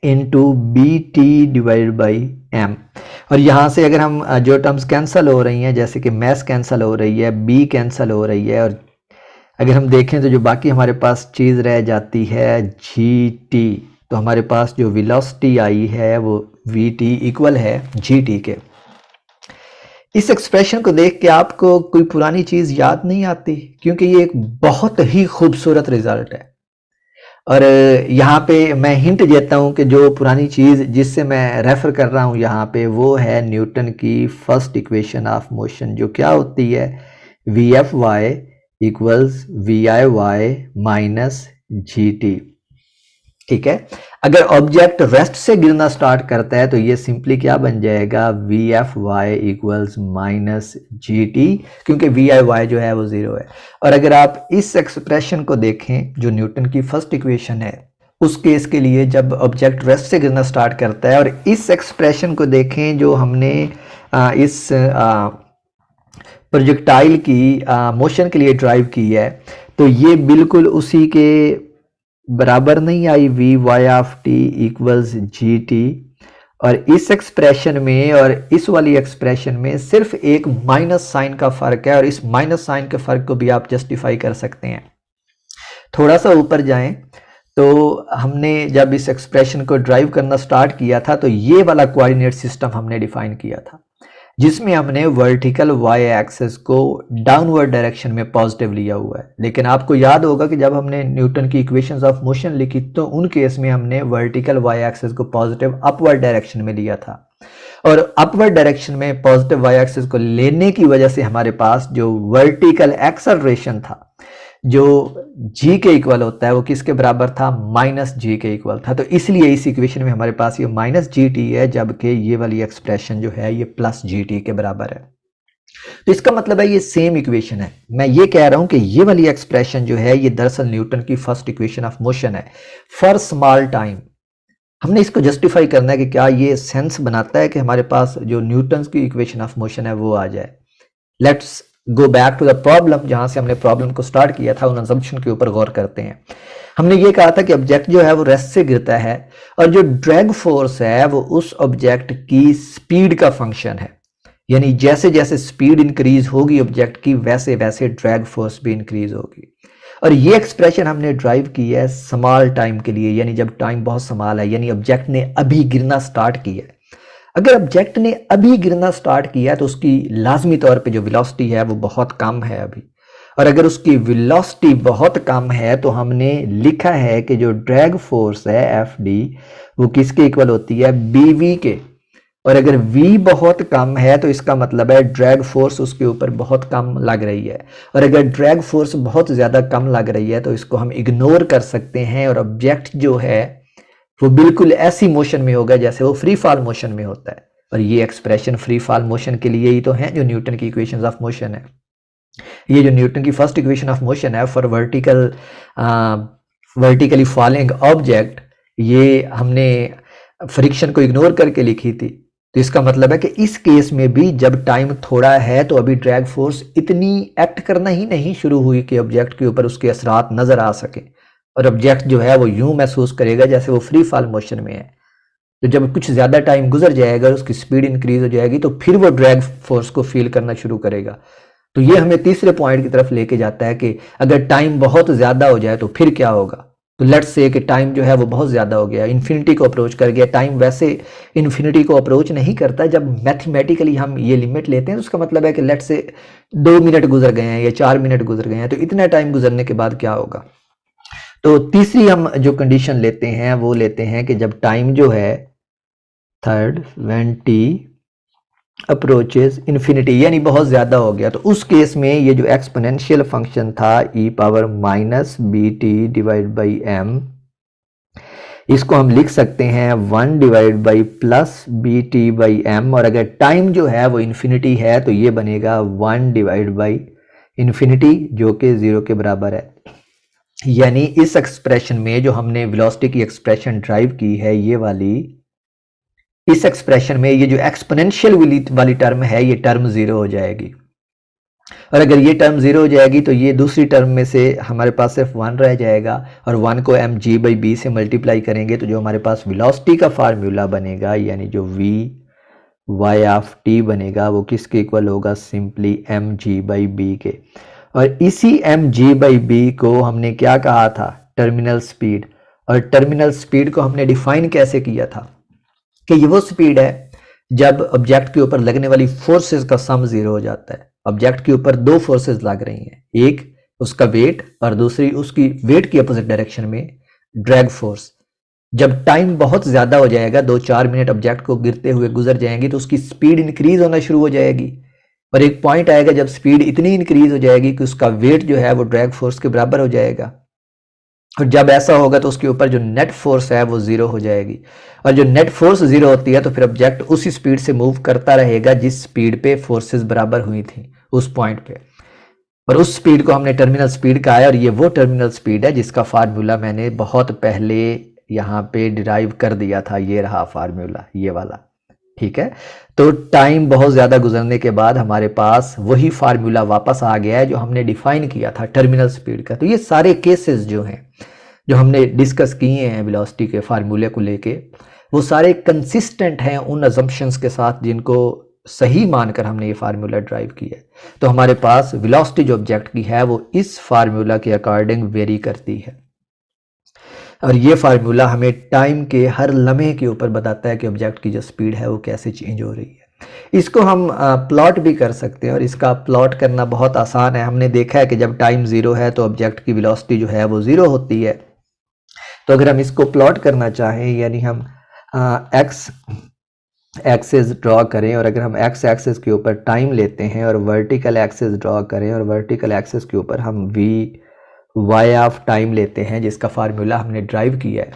into b T divide by M. और यहाँ से अगर हम जो टर्म्स कैंसिल हो रही हैं, जैसे कि मैस कैंसिल हो रही है, बी कैंसिल हो रही है, और अगर हम देखें तो जो बाकी हमारे पास चीज़ रह जाती है जी टी, तो हमारे पास जो वेलोसिटी आई है वो वी टी इक्वल है जी टी के। इस एक्सप्रेशन को देख के आपको कोई पुरानी चीज़ याद नहीं आती, क्योंकि ये एक बहुत ही खूबसूरत रिजल्ट है। और यहाँ पे मैं हिंट देता हूँ कि जो पुरानी चीज़ जिससे मैं रेफर कर रहा हूँ यहाँ पे वो है न्यूटन की फर्स्ट इक्वेशन ऑफ मोशन, जो क्या होती है V F Y equals V आई वाई माइनस जी टी। ठीक है, अगर ऑब्जेक्ट रेस्ट से गिरना स्टार्ट करता है तो ये सिंपली क्या बन जाएगा v F Y equals minus जी टी, क्योंकि वी आई वाई जो है वो जीरो है। और अगर आप इस एक्सप्रेशन को देखें जो न्यूटन की फर्स्ट इक्वेशन है उस केस के लिए जब ऑब्जेक्ट रेस्ट से गिरना स्टार्ट करता है, और इस एक्सप्रेशन को देखें जो हमने इस प्रोजेक्टाइल की मोशन के लिए ड्राइव की है, तो ये बिल्कुल उसी के बराबर नहीं आई V Y of T equals G T. और इस एक्सप्रेशन में और इस वाली एक्सप्रेशन में सिर्फ एक माइनस साइन का फर्क है, और इस माइनस साइन के फर्क को भी आप जस्टिफाई कर सकते हैं। थोड़ा सा ऊपर जाएं तो हमने जब इस एक्सप्रेशन को ड्राइव करना स्टार्ट किया था तो ये वाला कोऑर्डिनेट सिस्टम हमने डिफाइन किया था, जिसमें हमने वर्टिकल वाई एक्सिस को डाउनवर्ड डायरेक्शन में पॉजिटिव लिया हुआ है। लेकिन आपको याद होगा कि जब हमने न्यूटन की इक्वेशंस ऑफ मोशन लिखी तो उन केस में हमने वर्टिकल वाई एक्सिस को पॉजिटिव अपवर्ड डायरेक्शन में लिया था, और अपवर्ड डायरेक्शन में पॉजिटिव वाई एक्सिस को लेने की वजह से हमारे पास जो वर्टिकल एक्सेलरेशन था जो g के इक्वल होता है वो किसके बराबर था माइनस जी के इक्वल था। तो इसलिए इस इक्वेशन में हमारे पास ये माइनस जी टी है, जबकि ये वाली एक्सप्रेशन जो है ये प्लस जी टी के बराबर है। तो इसका मतलब है ये सेम इक्वेशन है। मैं ये कह रहा हूं कि ये वाली एक्सप्रेशन जो है ये दरअसल न्यूटन की फर्स्ट इक्वेशन ऑफ मोशन है फॉर स्मॉल टाइम। हमने इसको जस्टिफाई करना है कि क्या ये सेंस बनाता है कि हमारे पास जो न्यूटन की इक्वेशन ऑफ मोशन है वो आ जाए। Let's go back to the problem, जहां से हमने प्रॉब्लम को स्टार्ट किया था, उन असम्पशन के ऊपर गौर करते हैं। हमने ये कहा था कि ऑब्जेक्ट जो है वो रेस्ट से गिरता है, और जो ड्रैग फोर्स है वो उस ऑब्जेक्ट की स्पीड का फंक्शन है, यानी जैसे जैसे स्पीड इंक्रीज होगी ऑब्जेक्ट की वैसे वैसे ड्रैग फोर्स भी इंक्रीज होगी। और ये एक्सप्रेशन हमने ड्राइव की है स्मॉल टाइम के लिए, यानी जब टाइम बहुत स्मॉल है, यानी ऑब्जेक्ट ने अभी गिरना स्टार्ट किया है। अगर ऑब्जेक्ट ने अभी गिरना स्टार्ट किया तो उसकी लाजमी तौर पे जो वेलोसिटी है वो बहुत कम है अभी, और अगर उसकी वेलोसिटी बहुत कम है तो हमने लिखा है कि जो ड्रैग फोर्स है एफ डी वो किसके इक्वल होती है बी वी के। और अगर v बहुत कम है तो इसका मतलब है ड्रैग फोर्स उसके ऊपर बहुत कम लग रही है। और अगर ड्रैग फोर्स बहुत ज़्यादा कम लग रही है तो इसको हम इग्नोर कर सकते हैं और ऑब्जेक्ट जो है वो बिल्कुल ऐसी मोशन में होगा जैसे वो फ्री फॉल मोशन में होता है। और ये एक्सप्रेशन फ्री फॉल मोशन के लिए ही तो है जो न्यूटन की इक्वेशंस ऑफ मोशन है। ये जो न्यूटन की फर्स्ट इक्वेशन ऑफ मोशन है फॉर वर्टिकली फॉलिंग ऑब्जेक्ट, ये हमने फ्रिक्शन को इग्नोर करके लिखी थी। तो इसका मतलब है कि इस केस में भी जब टाइम थोड़ा है तो अभी ड्रैग फोर्स इतनी एक्ट करना ही नहीं शुरू हुई कि ऑब्जेक्ट के ऊपर उसके असरात नजर आ सके और ऑब्जेक्ट जो है वो यूं महसूस करेगा जैसे वो फ्री फॉल मोशन में है। तो जब कुछ ज़्यादा टाइम गुजर जाएगा, उसकी स्पीड इंक्रीज हो जाएगी, तो फिर वो ड्रैग फोर्स को फील करना शुरू करेगा। तो ये हमें तीसरे पॉइंट की तरफ लेके जाता है कि अगर टाइम बहुत ज़्यादा हो जाए तो फिर क्या होगा। तो लेट्स से कि टाइम जो है वो बहुत ज़्यादा हो गया, इन्फिनिटी को अप्रोच कर गया। टाइम वैसे इन्फिनिटी को अप्रोच नहीं करता, जब मैथमेटिकली हम ये लिमिट लेते हैं तो उसका मतलब है कि लेट्स से 2 मिनट गुजर गए हैं या 4 मिनट गुजर गए हैं, तो इतना टाइम गुजरने के बाद क्या होगा। तो तीसरी हम जो कंडीशन लेते हैं वो लेते हैं कि जब टाइम जो है third when T approaches infinity यानी बहुत ज़्यादा हो गया, तो उस केस में ये जो एक्सपोनेंशियल फंक्शन था e power minus B T divide by m, इसको हम लिख सकते हैं 1 divide by plus b T by M. और अगर टाइम जो है वो इन्फिनिटी है तो ये बनेगा 1 डिवाइड बाई इन्फिनिटी जो कि 0 के बराबर है। यानी इस एक्सप्रेशन में जो हमने वेलोसिटी की एक्सप्रेशन ड्राइव की है ये वाली, इस एक्सप्रेशन में ये जो एक्सपोनेंशियल वाली टर्म है ये टर्म 0 हो जाएगी। और अगर ये टर्म 0 हो जाएगी तो ये दूसरी टर्म में से हमारे पास सिर्फ 1 रह जाएगा और 1 को एम जी बाई बी से मल्टीप्लाई करेंगे तो जो हमारे पास वेलोसिटी का फार्मूला बनेगा यानी जो वी वाई ऑफ टी बनेगा वो किसके इक्वल होगा, simply m ji by b के। और इसी एम जी बाई बी को हमने क्या कहा था, टर्मिनल स्पीड। और टर्मिनल स्पीड को हमने डिफाइन कैसे किया था कि ये वो स्पीड है जब ऑब्जेक्ट के ऊपर लगने वाली फोर्सेस का सम 0 हो जाता है। ऑब्जेक्ट के ऊपर 2 फोर्सेस लग रही हैं, एक उसका वेट और दूसरी उसकी वेट की अपोजिट डायरेक्शन में ड्रैग फोर्स। जब टाइम बहुत ज्यादा हो जाएगा, 2-4 मिनट ऑब्जेक्ट को गिरते हुए गुजर जाएंगे तो उसकी स्पीड इंक्रीज होना शुरू हो जाएगी और एक पॉइंट आएगा जब स्पीड इतनी इंक्रीज हो जाएगी कि उसका वेट जो है वो ड्रैग फोर्स के बराबर हो जाएगा। और जब ऐसा होगा तो उसके ऊपर जो नेट फोर्स है वो 0 हो जाएगी। और जो नेट फोर्स 0 होती है तो फिर ऑब्जेक्ट उसी स्पीड से मूव करता रहेगा जिस स्पीड पे फोर्सेस बराबर हुई थी उस पॉइंट पे। और उस स्पीड को हमने टर्मिनल स्पीड कहा है और ये वो टर्मिनल स्पीड है जिसका फार्मूला मैंने बहुत पहले यहाँ पे डिराइव कर दिया था। ये रहा फार्मूला, ये वाला, ठीक है। तो टाइम बहुत ज़्यादा गुजरने के बाद हमारे पास वही फार्मूला वापस आ गया है जो हमने डिफाइन किया था टर्मिनल स्पीड का। तो ये सारे केसेस जो हैं जो हमने डिस्कस किए हैं वेलोसिटी के फार्मूले को लेके, वो सारे कंसिस्टेंट हैं उन अजम्पशंस के साथ जिनको सही मानकर हमने ये फार्मूला ड्राइव किया है। तो हमारे पास वेलोसिटी जो ऑब्जेक्ट की है वो इस फार्मूला के अकॉर्डिंग वेरी करती है और ये फार्मूला हमें टाइम के हर लम्हे के ऊपर बताता है कि ऑब्जेक्ट की जो स्पीड है वो कैसे चेंज हो रही है। इसको हम प्लॉट भी कर सकते हैं और इसका प्लॉट करना बहुत आसान है। हमने देखा है कि जब टाइम 0 है तो ऑब्जेक्ट की वेलोसिटी जो है वो 0 होती है। तो अगर हम इसको प्लॉट करना चाहें यानी हम एक्स एक्सिस ड्रॉ करें और अगर हम एक्स एक्सिस के ऊपर टाइम लेते हैं और वर्टिकल एक्सिस ड्रॉ करें और वर्टिकल एक्सिस के ऊपर हम वी वाई ऑफ टाइम लेते हैं जिसका फार्मूला हमने ड्राइव किया है,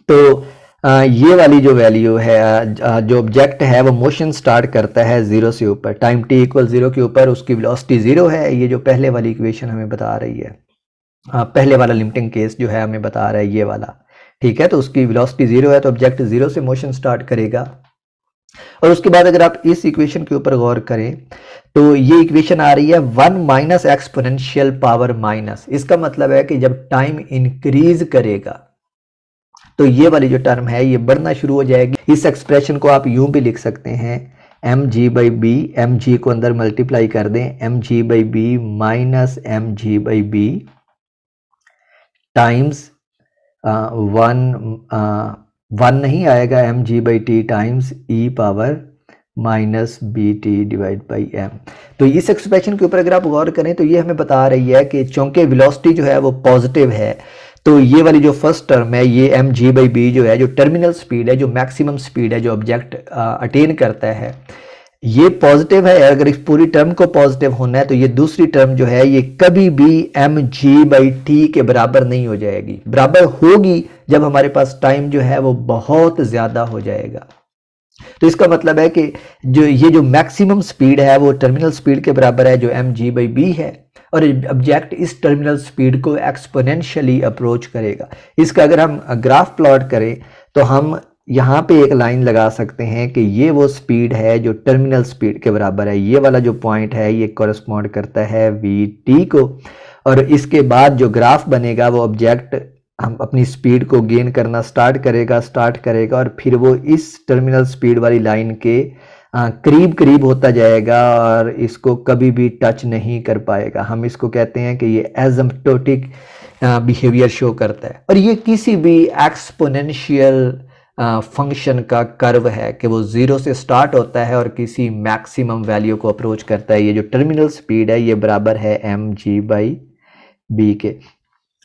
तो ये वाली जो वैल्यू है, जो ऑब्जेक्ट है वो मोशन स्टार्ट करता है 0 से ऊपर, टाइम t इक्वल 0 के ऊपर उसकी वेलोसिटी 0 है। ये जो पहले वाली इक्वेशन हमें बता रही है, पहले वाला लिमिटिंग केस जो है हमें बता रहा है ये वाला, ठीक है। तो उसकी वेलोसिटी 0 है तो ऑब्जेक्ट 0 से मोशन स्टार्ट करेगा। और उसके बाद अगर आप इस इक्वेशन के ऊपर गौर करें तो ये इक्वेशन आ रही है 1 माइनस एक्सपोनेंशियल पावर माइनस। इसका मतलब है कि जब टाइम इंक्रीज करेगा तो ये वाली जो टर्म है ये बढ़ना शुरू हो जाएगी। इस एक्सप्रेशन को आप यूं भी लिख सकते हैं m ji by b, m g को अंदर मल्टीप्लाई कर दें, m ji by B minus M G by b times 1 नहीं आएगा, m ji by t times e power minus B T divide by m. तो इस एक्सप्रेशन के ऊपर अगर आप गौर करें तो ये हमें बता रही है कि चूंकि वेलोसिटी जो है वो पॉजिटिव है तो तो ये वाली जो फर्स्ट टर्म है ये mg/b जो है, जो टर्मिनल स्पीड है, जो मैक्सिमम स्पीड है जो ऑब्जेक्ट अटेन करता है, ये पॉजिटिव है। अगर इस पूरी टर्म को पॉजिटिव होना है तो ये दूसरी टर्म जो है ये कभी भी mg/t के बराबर नहीं हो जाएगी। बराबर होगी जब हमारे पास टाइम जो है वो बहुत ज़्यादा हो जाएगा। तो इसका मतलब है कि जो मैक्सिमम स्पीड है वो टर्मिनल स्पीड के बराबर है जो mg/b है, और ऑब्जेक्ट इस टर्मिनल स्पीड को एक्सपोनेंशियली अप्रोच करेगा। इसका अगर हम ग्राफ प्लॉट करें तो हम यहाँ पे एक लाइन लगा सकते हैं कि ये वो स्पीड है जो टर्मिनल स्पीड के बराबर है। ये वाला जो पॉइंट है ये कॉरस्पॉन्ड करता है vt को, और इसके बाद जो ग्राफ बनेगा वो ऑब्जेक्ट हम अपनी स्पीड को गेन करना स्टार्ट करेगा और फिर वो इस टर्मिनल स्पीड वाली लाइन के करीब करीब होता जाएगा और इसको कभी भी टच नहीं कर पाएगा। हम इसको कहते हैं कि ये एसिम्प्टोटिक बिहेवियर शो करता है, और ये किसी भी एक्सपोनेंशियल फंक्शन का कर्व है कि वो जीरो से स्टार्ट होता है और किसी मैक्सिमम वैल्यू को अप्रोच करता है। ये जो टर्मिनल स्पीड है ये बराबर है mg/b के।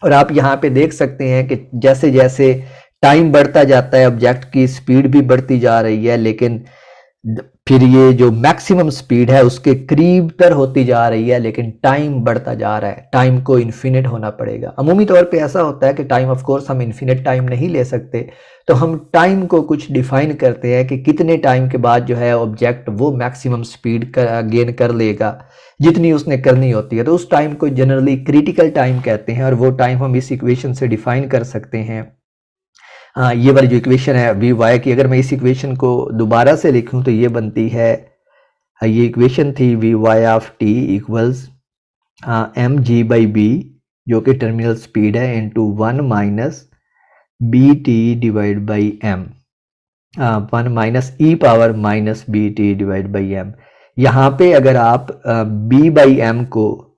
और आप यहाँ पे देख सकते हैं कि जैसे जैसे टाइम बढ़ता जाता है ऑब्जेक्ट की स्पीड भी बढ़ती जा रही है, लेकिन फिर ये जो मैक्सिमम स्पीड है उसके करीब तर होती जा रही है, लेकिन टाइम बढ़ता जा रहा है। टाइम को इन्फिनिट होना पड़ेगा। अमूमी तौर पे ऐसा होता है कि टाइम ऑफ कोर्स हम इन्फिनिट टाइम नहीं ले सकते, तो हम टाइम को कुछ डिफाइन करते हैं कि कितने टाइम के बाद जो है ऑब्जेक्ट वो मैक्सिमम स्पीड गेन कर लेगा जितनी उसने करनी होती है। तो उस टाइम को जनरली क्रिटिकल टाइम कहते हैं, और वो टाइम हम इस इक्वेशन से डिफाइन कर सकते हैं। ये वाली जो इक्वेशन है vy की, अगर मैं इस इक्वेशन को दोबारा से लिखूं तो ये बनती है, ये इक्वेशन थी vy of t equals mg/b जो कि टर्मिनल स्पीड है into 1 minus bt divide by m, 1 minus e power minus bt divide by m। यहाँ पे अगर आप b/m को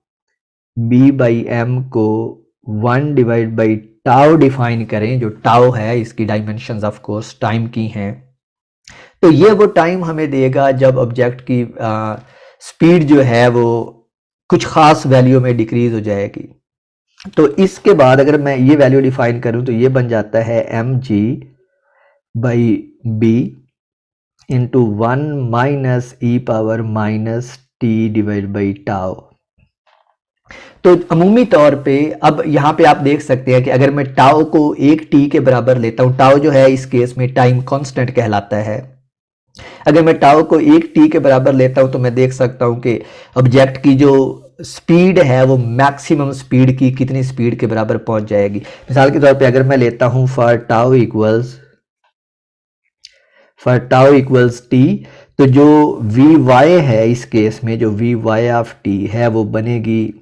1 डिवाइड बाई टाउ डिफाइन करें, जो टाउ है इसकी डायमेंशंस ऑफ कोर्स टाइम की हैं, तो ये वो टाइम हमें देगा जब ऑब्जेक्ट की स्पीड जो है वो कुछ खास वैल्यू में डिक्रीज हो जाएगी। तो इसके बाद अगर मैं ये वैल्यू डिफाइन करूं तो ये बन जाता है mg/b into 1 minus e power minus t divide by tau. तो अमूमी तौर पे अब यहाँ पे आप देख सकते हैं कि अगर मैं टाउ को 1 t के बराबर लेता हूँ, टाउ जो है इस केस में टाइम कांस्टेंट कहलाता है। अगर मैं टाउ को 1 t के बराबर लेता हूँ तो मैं देख सकता हूँ कि ऑब्जेक्ट की जो स्पीड है वो मैक्सिमम स्पीड की कितनी स्पीड के बराबर पहुंच जाएगी। मिसाल के तौर पे अगर मैं लेता हूँ फॉर टाउ इक्वल्स t, तो जो vy है इस केस में, जो vy ऑफ t है वो बनेगी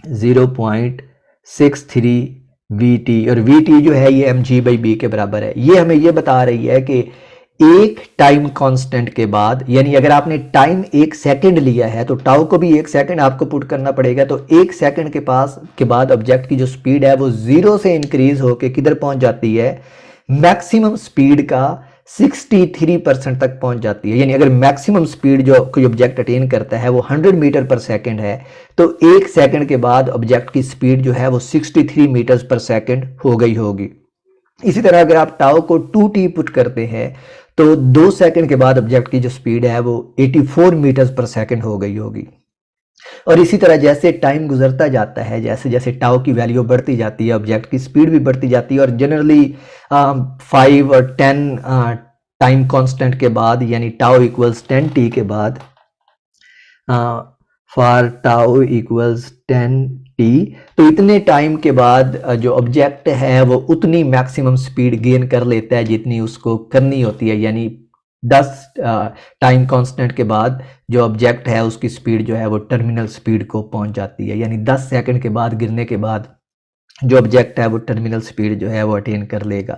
0.63 vt, और vt जो है ये mg/b के बराबर है। ये हमें ये बता रही है कि एक टाइम कांस्टेंट के बाद, यानी अगर आपने टाइम 1 सेकंड लिया है तो टाउ को भी 1 सेकंड आपको पुट करना पड़ेगा। तो 1 सेकंड के बाद ऑब्जेक्ट की जो स्पीड है वो 0 से इंक्रीज होके किधर पहुंच जाती है, मैक्सिमम स्पीड का 63% तक पहुंच जाती है। यानी अगर मैक्सिमम स्पीड जो कोई ऑब्जेक्ट अटेन करता है वो 100 मीटर पर सेकंड है, तो 1 सेकंड के बाद ऑब्जेक्ट की स्पीड जो है वो 63 मीटर पर सेकंड हो गई होगी। इसी तरह अगर आप टाउ को 2t पुट करते हैं तो 2 सेकंड के बाद ऑब्जेक्ट की जो स्पीड है वो 84 मीटर पर सेकंड हो गई होगी। और इसी तरह जैसे टाइम गुजरता जाता है, जैसे जैसे टाउ की वैल्यू बढ़ती जाती है, ऑब्जेक्ट की स्पीड भी बढ़ती जाती है, और जनरली 5 और 10 टाइम कांस्टेंट के बाद, यानी टाउ इक्वल्स 10t के बाद, फॉर टाउ इक्वल्स 10t, तो इतने टाइम के बाद जो ऑब्जेक्ट है वो उतनी मैक्सिमम स्पीड गेन कर लेता है जितनी उसको करनी होती है। यानी 10 टाइम कांस्टेंट के बाद जो ऑब्जेक्ट है उसकी स्पीड जो है वो टर्मिनल स्पीड को पहुंच जाती है। यानी 10 सेकंड के बाद गिरने के बाद जो ऑब्जेक्ट है वो टर्मिनल स्पीड जो है वो अटेन कर लेगा।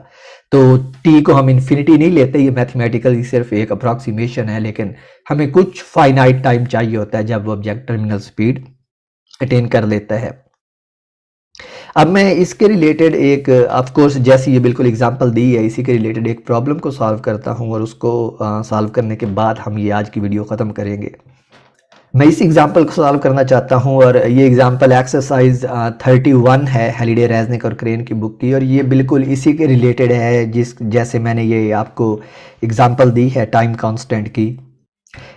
तो t को हम इन्फिनिटी नहीं लेते, ये मैथमेटिकली सिर्फ एक अप्रॉक्सीमेशन है, लेकिन हमें कुछ फाइनाइट टाइम चाहिए होता है जब वो ऑब्जेक्ट टर्मिनल स्पीड अटेन कर लेता है। अब मैं इसके रिलेटेड एक, ऑफ कोर्स जैसे ये बिल्कुल एग्जांपल दी है, इसी के रिलेटेड एक प्रॉब्लम को सॉल्व करता हूं, और उसको सॉल्व करने के बाद हम ये आज की वीडियो ख़त्म करेंगे। मैं इस एग्जांपल को सॉल्व करना चाहता हूं और ये एग्जांपल एक्सरसाइज 31 है हेलिडे रेजनिक और क्रेन की बुक की, और ये बिल्कुल इसी के रिलेटेड है जैसे मैंने ये आपको एग्जांपल दी है टाइम कांस्टेंट की।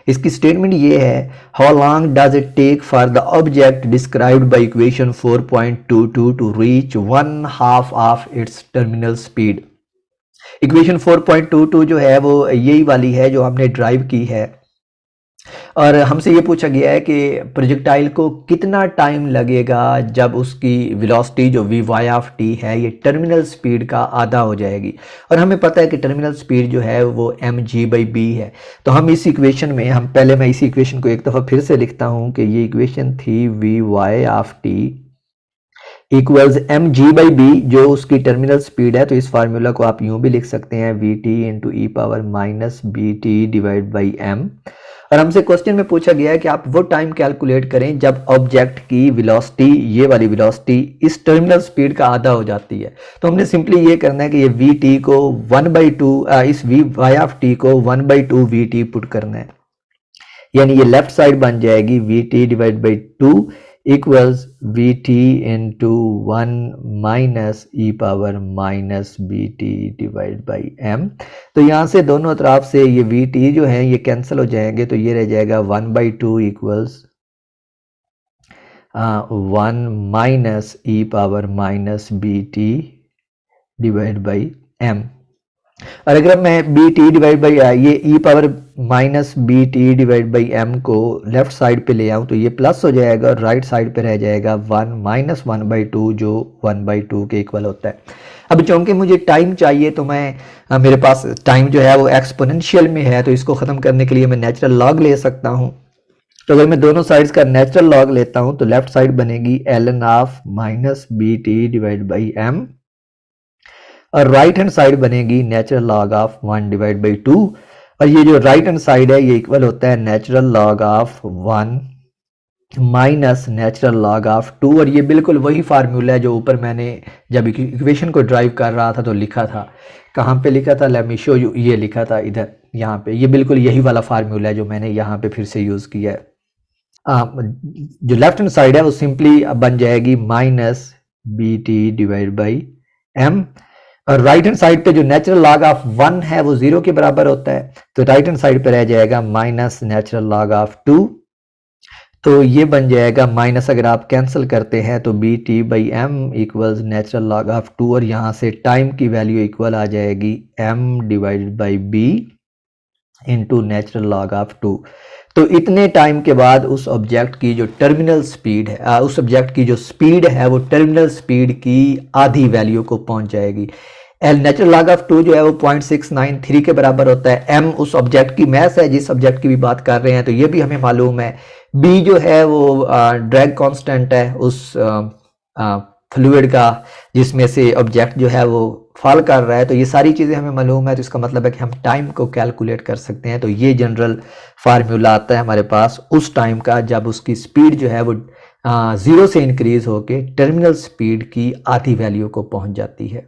इसकी स्टेटमेंट ये है, how long does it take for the object described by equation 4.22 to reach 1/2 of its terminal speed. Equation 4.22 जो है वो यही वाली है जो हमने ड्राइव की है, और हमसे ये पूछा गया है कि प्रोजेक्टाइल को कितना टाइम लगेगा जब उसकी वेलोसिटी जो वी वाई ऑफ टी है ये टर्मिनल स्पीड का आधा हो जाएगी, और हमें पता है कि टर्मिनल स्पीड जो है वो mg/b है। तो हम इस इक्वेशन में मैं इसी इक्वेशन को एक दफ़ा फिर से लिखता हूँ कि ये इक्वेशन थी v Y of T equals mg/b जो उसकी टर्मिनल स्पीड है। तो इस फार्मूला को आप यूं भी लिख सकते हैं vt into E power minus bt divide by m। और हमसे क्वेश्चन में पूछा गया है कि आप वो टाइम कैलकुलेट करें जब ऑब्जेक्ट की वेलोसिटी, ये वाली वेलोसिटी, इस टर्मिनल स्पीड का आधा हो जाती है। तो हमने सिंपली ये करना है कि ये vt को 1/2 इस वी वाई ऑफ टी को 1/2 vt पुट करना है, यानी ये लेफ्ट साइड बन जाएगी vt divide by 2 equals vt into 1 minus E power minus bt divide by m। तो यहाँ से दोनों तरफ से ये vt जो है ये कैंसिल हो जाएंगे, तो ये रह जाएगा 1/2 equals 1 minus E power minus bt divide by m। और अगर मैं bt डिवाइड बाई ये E power minus bt divide by m को लेफ्ट साइड पे ले आऊं तो ये प्लस हो जाएगा और राइट साइड पे रह जाएगा 1 माइनस 1/2 जो 1/2 के इक्वल होता है। अब चूंकि मुझे टाइम चाहिए तो मैं मेरे पास टाइम जो है वो एक्सपोनेंशियल में है, तो इसको ख़त्म करने के लिए मैं नेचुरल लॉग ले सकता हूँ। तो अगर मैं दोनों साइड्स का नेचुरल लॉग लेता हूँ तो लेफ्ट साइड बनेगी ln of minus bt divide by m, और राइट हैंड साइड बनेगी natural log of 1 divide by 2, और ये जो राइट हैंड साइड है ये इक्वल होता है natural log of 1 minus natural log of 2। और ये बिल्कुल वही फार्मूला है जो ऊपर मैंने जब इक्वेशन को ड्राइव कर रहा था तो लिखा था। कहाँ पे लिखा था, लेट मी शो यू, ये लिखा था इधर यहाँ पे। ये बिल्कुल यही वाला फार्मूला है जो मैंने यहाँ पे फिर से यूज़ किया है। जो लेफ्ट हैंड साइड है वो सिंपली बन जाएगी minus bt divide by m, और राइट हैंड साइड पे जो नेचुरल लॉग ऑफ 1 है वो 0 के बराबर होता है, तो राइट हैंड साइड पे रह जाएगा माइनस नेचुरल लॉग ऑफ 2। तो ये बन जाएगा माइनस, अगर आप कैंसिल करते हैं तो bt by m equals natural log of 2, और यहाँ से टाइम की वैल्यू इक्वल आ जाएगी m divided by b into natural log of 2। तो इतने टाइम के बाद उस ऑब्जेक्ट की जो टर्मिनल स्पीड है, उस ऑब्जेक्ट की जो स्पीड है वो टर्मिनल स्पीड की आधी वैल्यू को पहुंच जाएगी। नेचुरल लॉग ऑफ 2 जो है वो 0.693 के बराबर होता है। m उस ऑब्जेक्ट की मैस है जिस ऑब्जेक्ट की भी बात कर रहे हैं, तो ये भी हमें मालूम है। b जो है वो ड्रैग कांस्टेंट है उस फ्लूइड का जिसमें से ऑब्जेक्ट जो है वो फॉल कर रहा है। तो ये सारी चीज़ें हमें मालूम है, तो इसका मतलब है कि हम टाइम को कैलकुलेट कर सकते हैं। तो ये जनरल फार्मूला आता है हमारे पास उस टाइम का जब उसकी स्पीड जो है वो 0 से इंक्रीज होके टर्मिनल स्पीड की आधी वैल्यू को पहुंच जाती है।